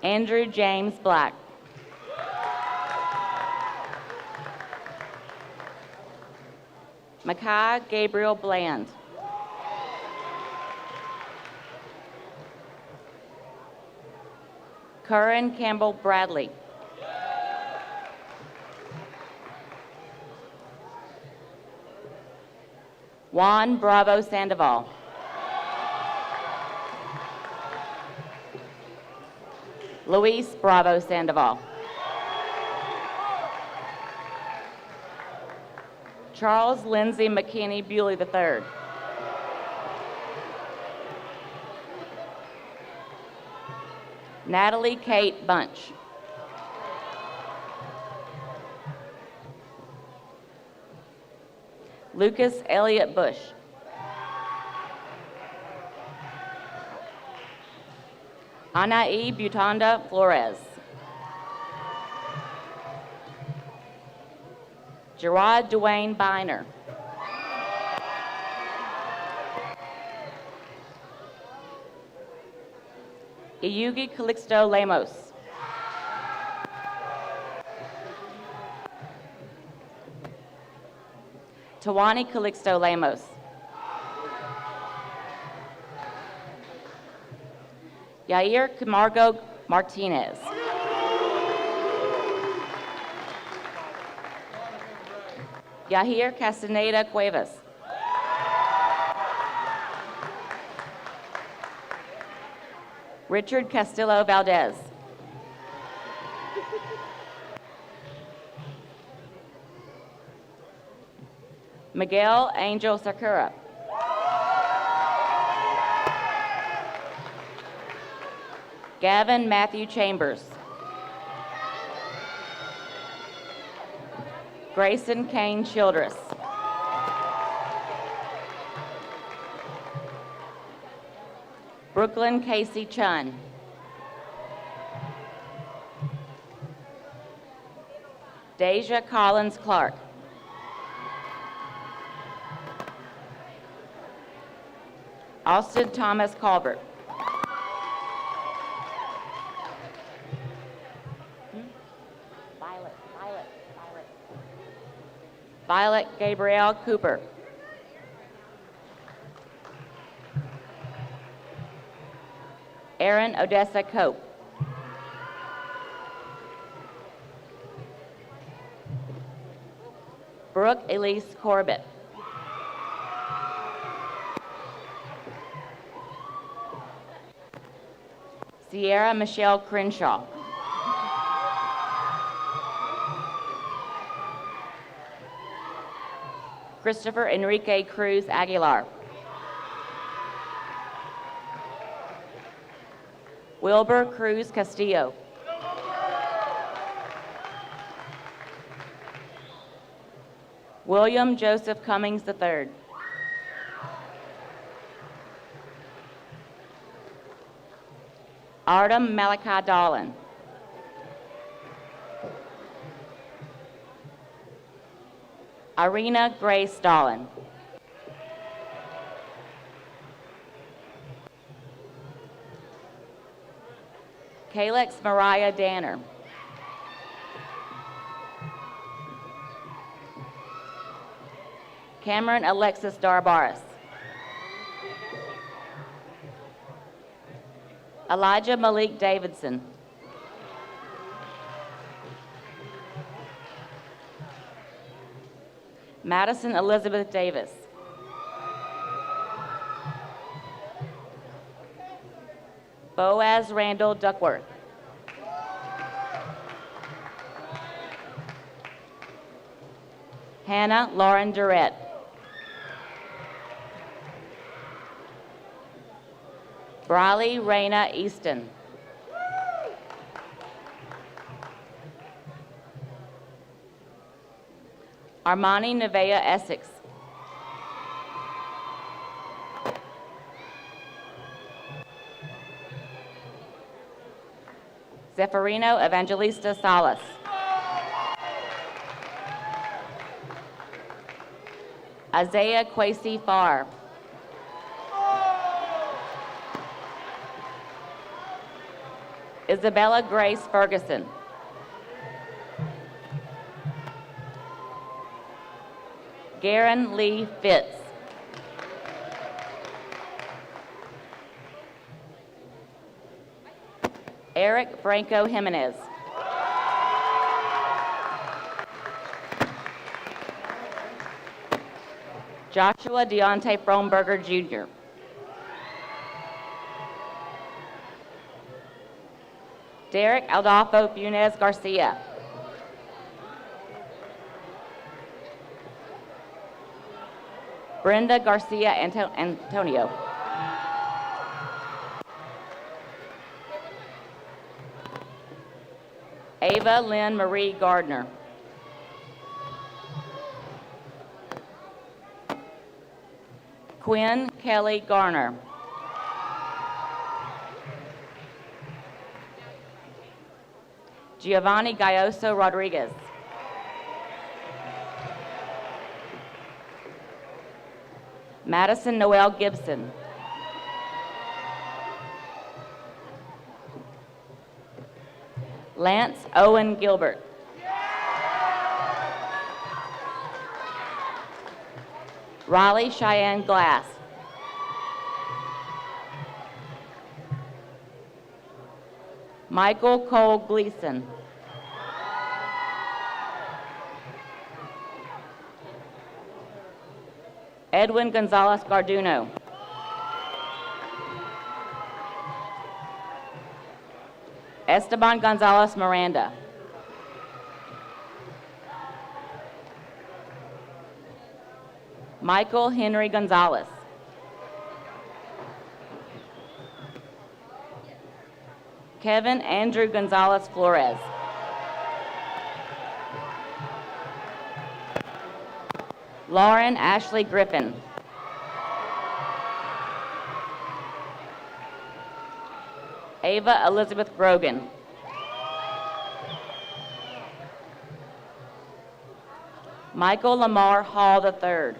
Andrew James Black. Makai Gabriel Bland. Curran Campbell Bradley. Juan Bravo Sandoval. Luis Bravo Sandoval. Charles Lindsay McKinney Bewley III. Natalie Kate Bunch. Lucas Elliott Bush. Anaí Butanda Flores. Gerard Dwayne Biner. Iyugi Calixto Lemos. Tawani Calixto Lemos. Yair Camargo Martinez. Yahir Castaneda Cuevas. Richard Castillo Valdez. Miguel Angel Sakura. Gavin Matthew Chambers. Grayson Kane Childress. Brooklyn Casey Chun. Deja Collins Clark. Austin Thomas Colbert. Violet Gabrielle Cooper. Aaron Odessa Cope. Brooke Elise Corbett. Sierra Michelle Crenshaw. Christopher Enrique Cruz Aguilar. Wilbur Cruz Castillo. William Joseph Cummings III. Artem Malachi Dolan. Irina Grace Dolan. Kalex Mariah Danner. Cameron Alexis Darbaris. Elijah Malik Davidson. Madison Elizabeth Davis. Boaz Randall Duckworth. Hannah Lauren Durrett. Briley Raina Easton. Armani Nevea Essex. Zeferino Evangelista Salas. Isaiah Quasi Farr. Isabella Grace Ferguson. Garen Lee Fitz. Eric Branco Jimenez. Joshua Deontay Fromberger Jr. Derek Adolfo Funes Garcia. Brenda Garcia Antonio. Ava Lynn Marie Gardner. Quinn Kelly Garner. Giovanni Gayoso Rodriguez. Madison Noel Gibson. Lance Owen Gilbert. Riley Cheyenne Glass. Michael Cole Gleason. Edwin Gonzalez Garduno. Esteban Gonzalez Miranda. Michael Henry Gonzalez. Kevin Andrew Gonzalez Flores. Lauren Ashley Griffin. Ava Elizabeth Grogan. Michael Lamar Hall III.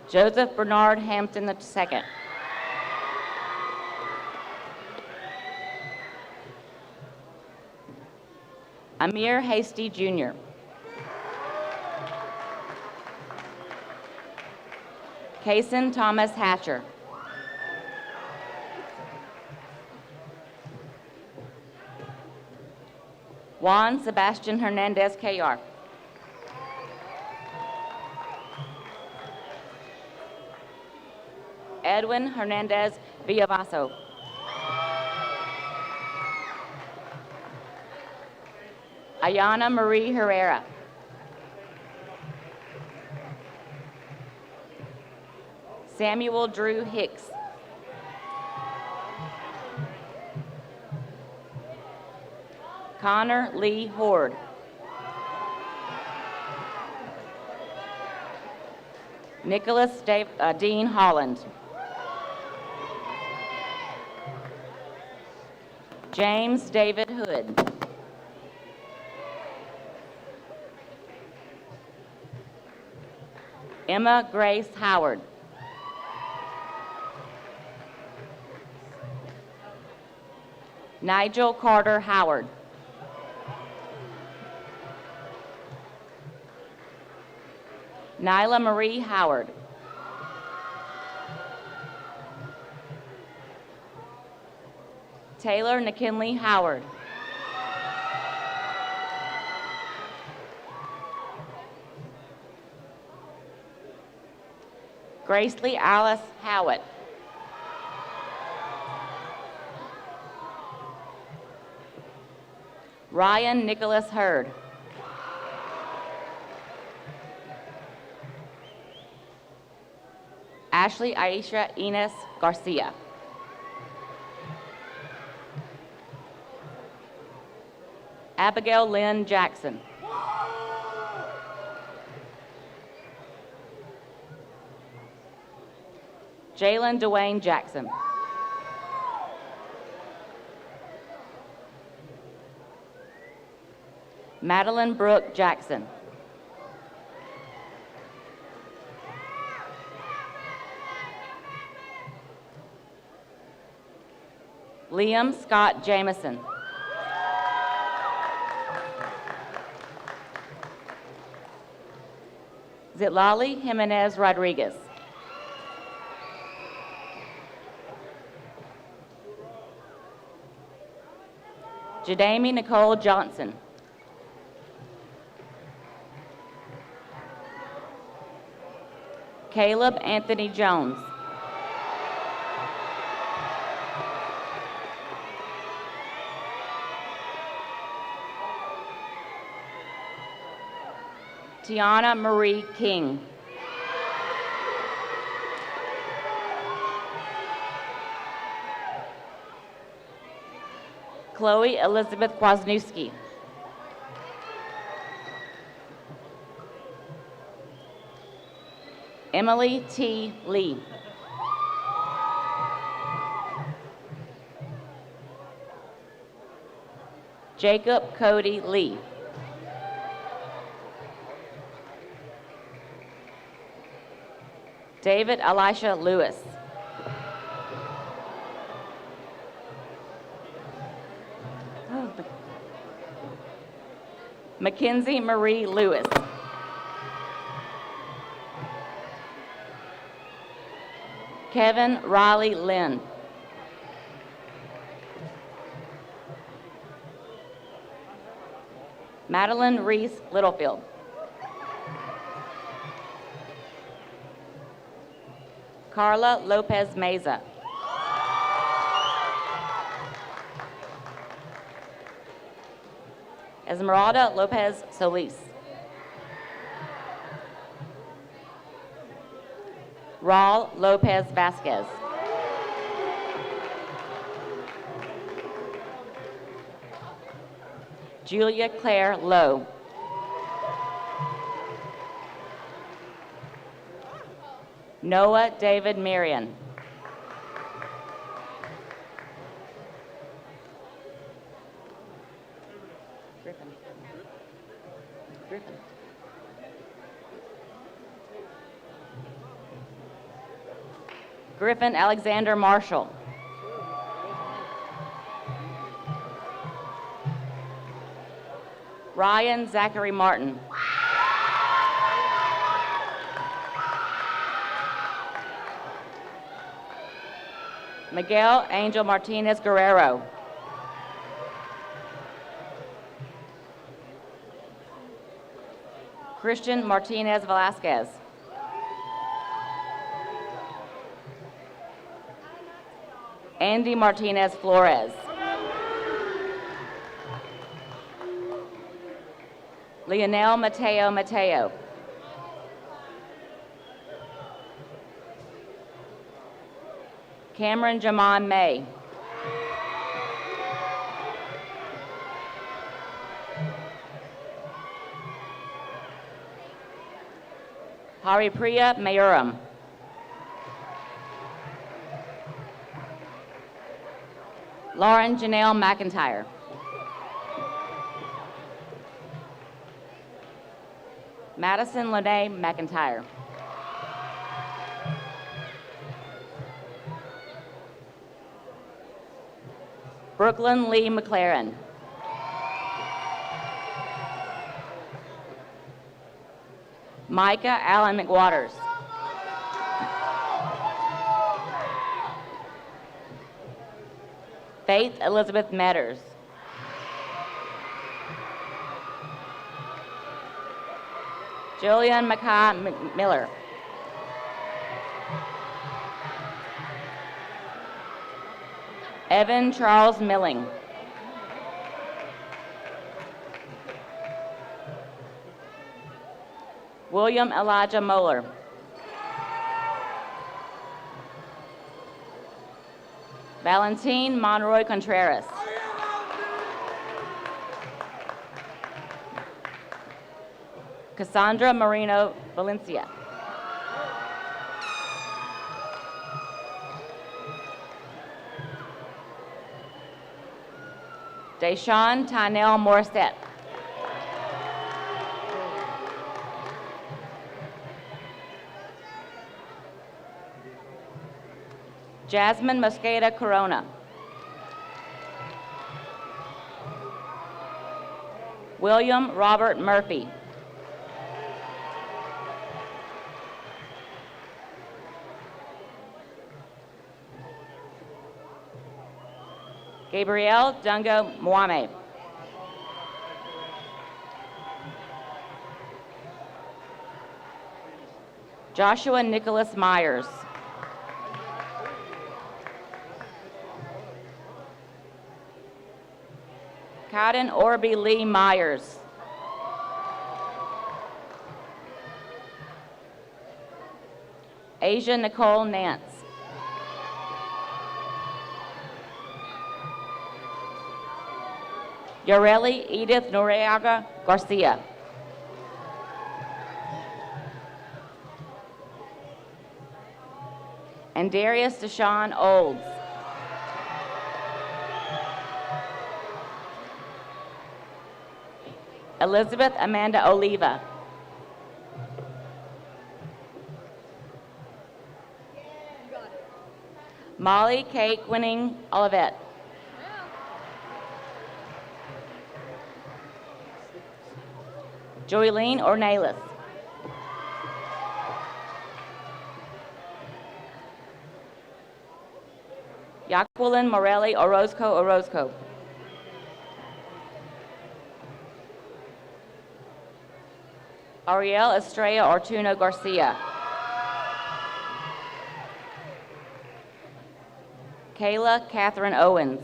Joseph Bernard Hampton II. Amir Hasty Jr. Kason Thomas Hatcher. Juan Sebastian Hernandez Kr. Edwin Hernandez Villavaso. Ayana Marie Herrera. Samuel Drew Hicks. Connor Lee Horde. Nicholas Dean Holland. James David Hood. Emma Grace Howard. Nigel Carter Howard. Nyla Marie Howard. Taylor McKinley Howard. Gracely Alice Howitt. Ryan Nicholas Hurd. Ashley Aisha Enos Garcia. Abigail Lynn Jackson. Jalen Dwayne Jackson. Madeline Brooke Jackson. Liam Scott Jameson. Zitlali Jimenez Rodriguez. Jadami Nicole Johnson. Caleb Anthony Jones. Tiana Marie King. Chloe Elizabeth Kwasniewski. Emily T. Lee. Jacob Cody Lee. David Elisha Lewis. Mackenzie Marie Lewis. Kevin Riley Lynn. Madeline Reese Littlefield. Carla Lopez Meza. Esmeralda Lopez Solis. Raul Lopez Vasquez. Julia Claire Lowe. Noah David Marion. Griffin. Griffin. Griffin Alexander Marshall. Ryan Zachary Martin. Miguel Angel Martinez Guerrero. Christian Martinez Velasquez. Andy Martinez Flores. Leonel Mateo. Cameron Jamon May. Haripriya Mayuram. Lauren Janelle McIntyre. Madison Lene McIntyre. Brooklyn Lee McLaren. Micah Allen McWaters. Faith Elizabeth Metters. Julian Mackay Miller. Evan Charles Milling. William Elijah Moeller. Valentine Monroy Contreras. Cassandra Marino Valencia. Deshawn Tynell Morissette. Jasmine Mosqueda Corona. William Robert Murphy. Gabrielle Dungo Mwame. Joshua Nicholas Myers. Cotton Orby Lee Myers. Asia Nicole Nance. Yoreli Edith Noriega Garcia. And Darius Deshawn Olds. Elizabeth Amanda Oliva. Molly Kate Winning Olivet. Joylene Ornelas. Jacqueline Morelli Orozco. Ariel Estrella Ortuno Garcia. Kayla Catherine Owens.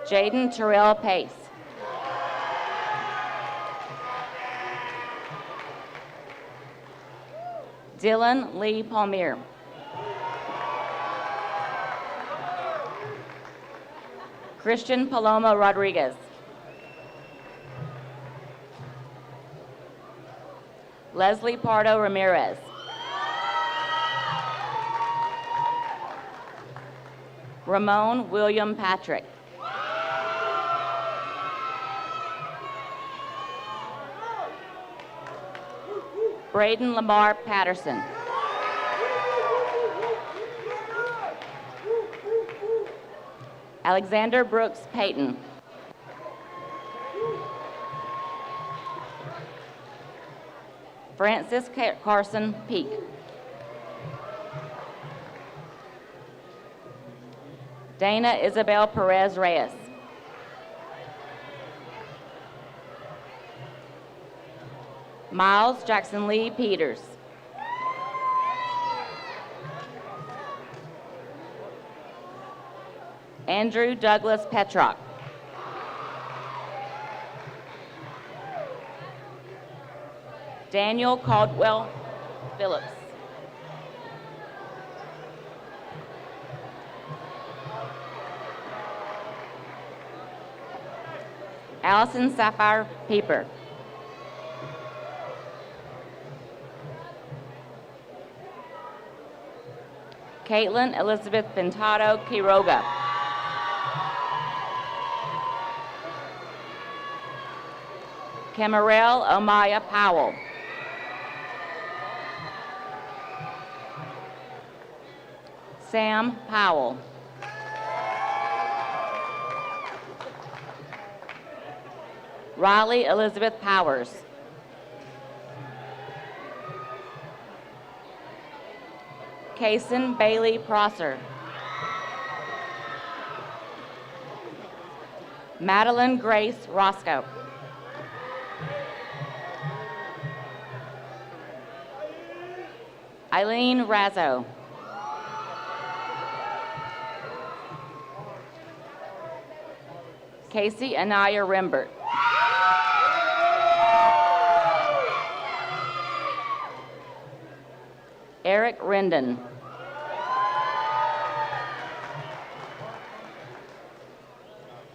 Jaden Terrell Pace. Dylan Lee Palmier. Christian Paloma Rodriguez. Leslie Pardo Ramirez. Ramon William Patrick. Braden Lamar Patterson. Alexander Brooks Payton. Francis Carson Peak. Dana Isabel Perez Reyes. Miles Jackson Lee Peters. Andrew Douglas Petrock. Daniel Caldwell Phillips. Allison Sapphire Pieper. Caitlin Elizabeth Pintado Quiroga. Camarel Omaya Powell. Sam Powell. Riley Elizabeth Powers. Kaysen Bailey Prosser. Madeline Grace Roscoe. Eileen Razzo. Casey Anaya Rimbert. Eric Rendon.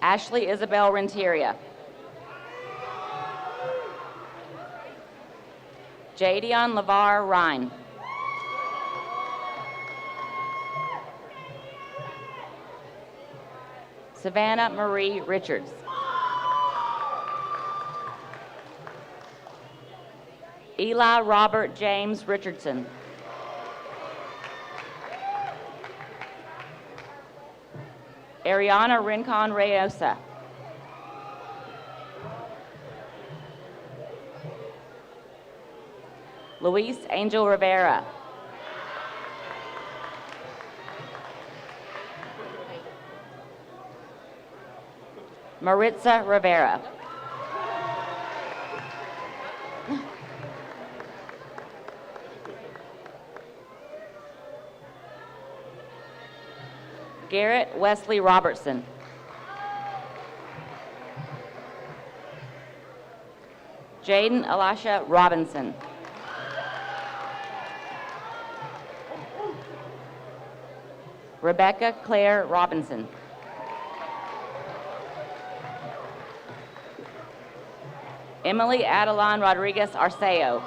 Ashley Isabel Renteria. Jadion LaVar Rhine. Savannah Marie Richards. Eli Robert James Richardson. Ariana Rincon Reyosa. Luis Angel Rivera. Maritza Rivera. Garrett Wesley Robertson. Jaden Elisha Robinson. Rebecca Claire Robinson. Emily Adeline Rodriguez Arceo.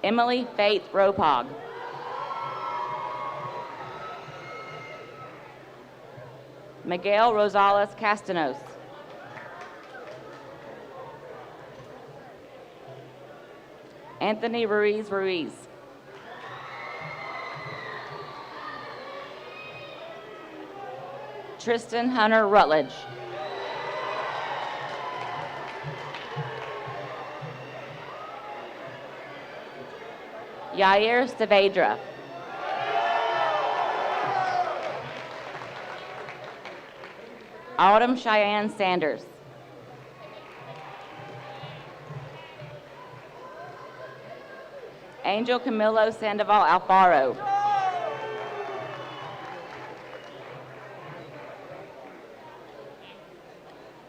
Emily Faith Ropog. Miguel Rosales Castanos. Anthony Ruiz Ruiz. Tristan Hunter Rutledge. Yair Saavedra. Autumn Cheyenne Sanders. Angel Camilo Sandoval Alfaro.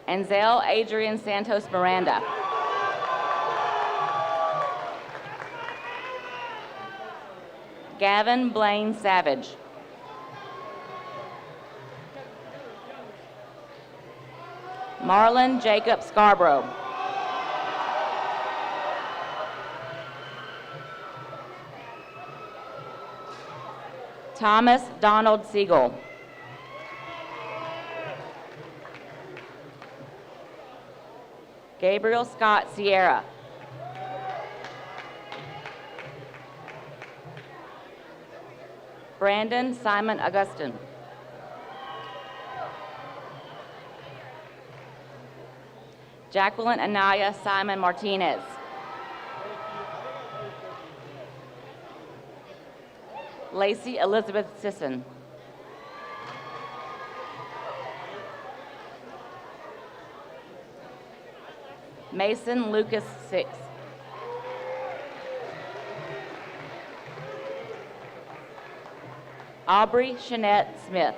Anzel Adrian Santos Miranda. Gavin Blaine Savage. Marlon Jacob Scarborough. Thomas Donald Siegel. Gabriel Scott Sierra. Brandon Simon Augustin. Jacqueline Anaya Simon Martinez. Lacey Elizabeth Sisson. Mason Lucas Six. Aubrey Shanette Smith.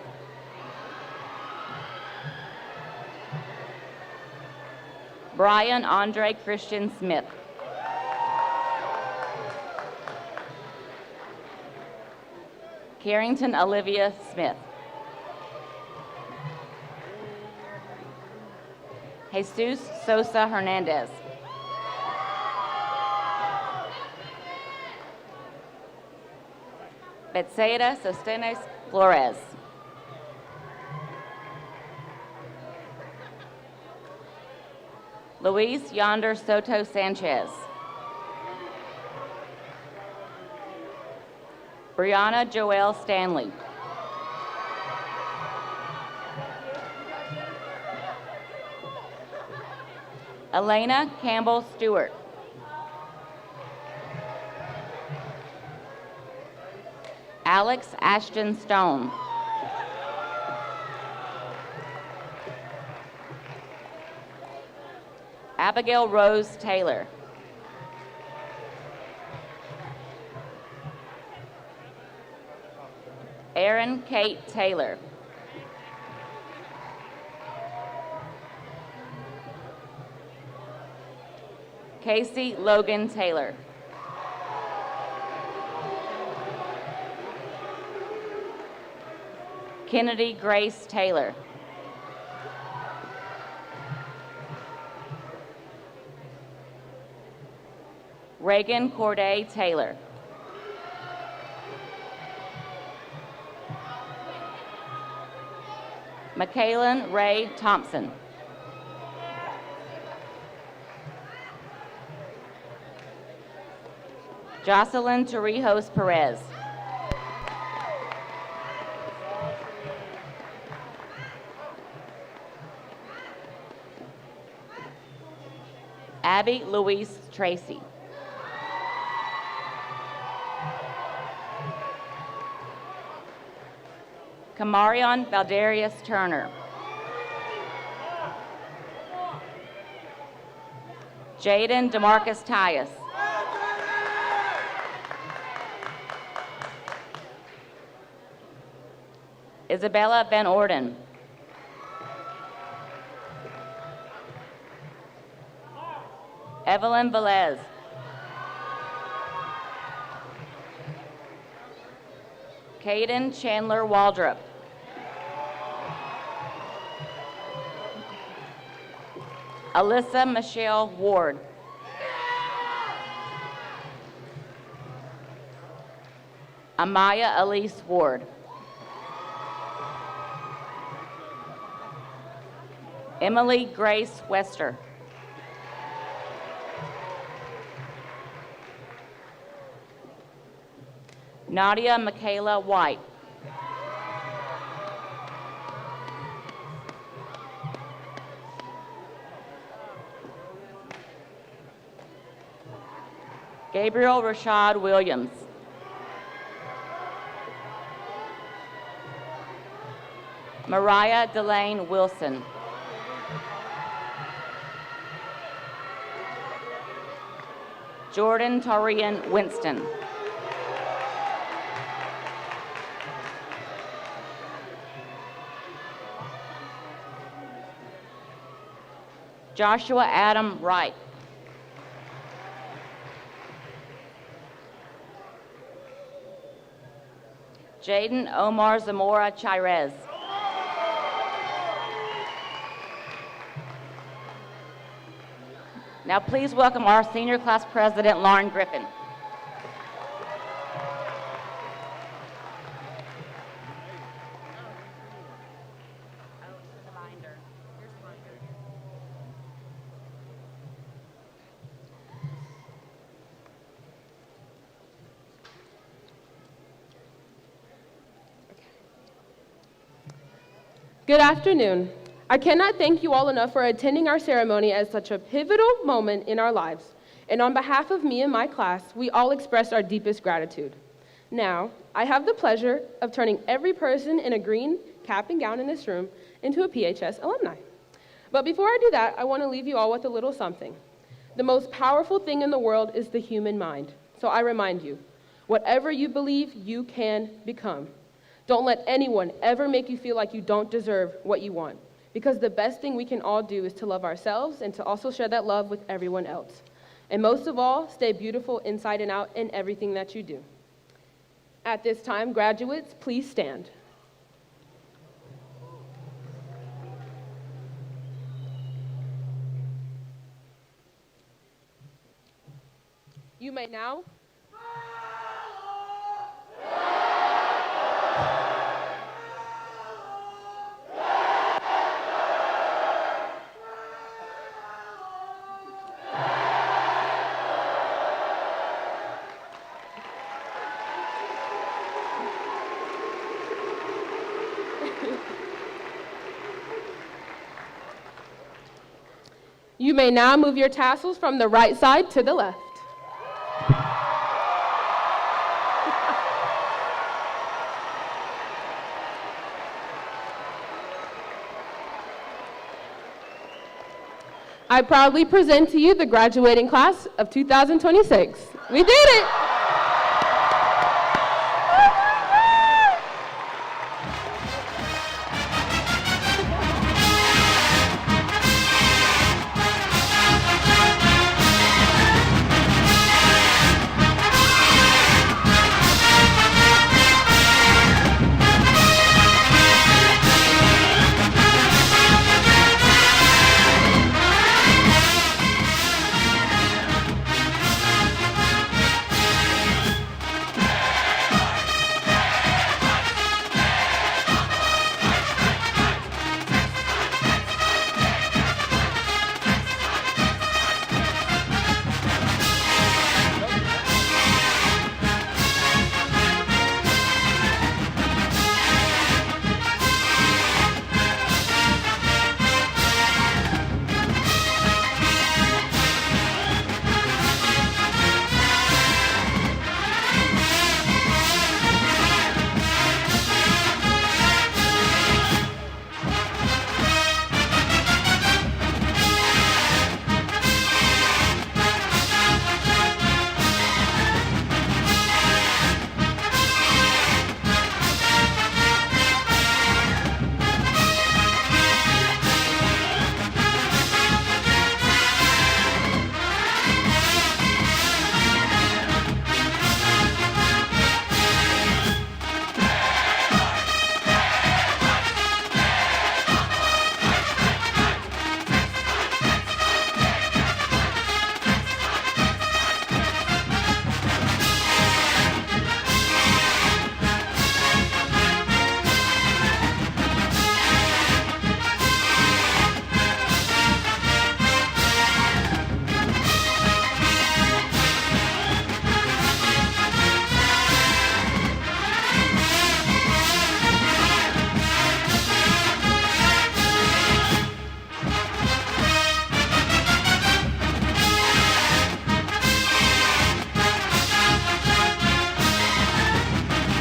Brian Andre Christian Smith. Carrington Olivia Smith. Jesus Sosa Hernandez. Betsaida Sostenes Flores. Luis Yonder Soto Sanchez. Brianna Joelle Stanley. Elena Campbell Stewart. Alex Ashton Stone. Abigail Rose Taylor. Erin Kate Taylor. Casey Logan Taylor. Kennedy Grace Taylor. Reagan Corday Taylor. Michaelan Ray Thompson. Jocelyn Torrijos Perez. Abby Louise Tracy. Kamarion Valdarius Turner. Jaden DeMarcus Tyus. Isabella Van Orden. Evelyn Velez. Caden Chandler Waldrop. Alyssa Michelle Ward. Amaya Elise Ward. Emily Grace Wester. Nadia Michaela White. Gabriel Rashad Williams. Mariah Delane Wilson. Jordan Tarian Winston. Joshua Adam Wright. Jaden Omar Zamora Chirez. Now please welcome our senior class president, Lauren Griffin. Good afternoon. I cannot thank you all enough for attending our ceremony at such a pivotal moment in our lives. And on behalf of me and my class, we all express our deepest gratitude. Now, I have the pleasure of turning every person in a green cap and gown in this room into a PHS alumni. But before I do that, I want to leave you all with a little something. The most powerful thing in the world is the human mind. So I remind you, whatever you believe, you can become. Don't let anyone ever make you feel like you don't deserve what you want, because the best thing we can all do is to love ourselves and to also share that love with everyone else. And most of all, stay beautiful inside and out in everything that you do. At this time, graduates, please stand. You may now You may now move your tassels from the right side to the left. I proudly present to you the graduating class of 2026. We did it!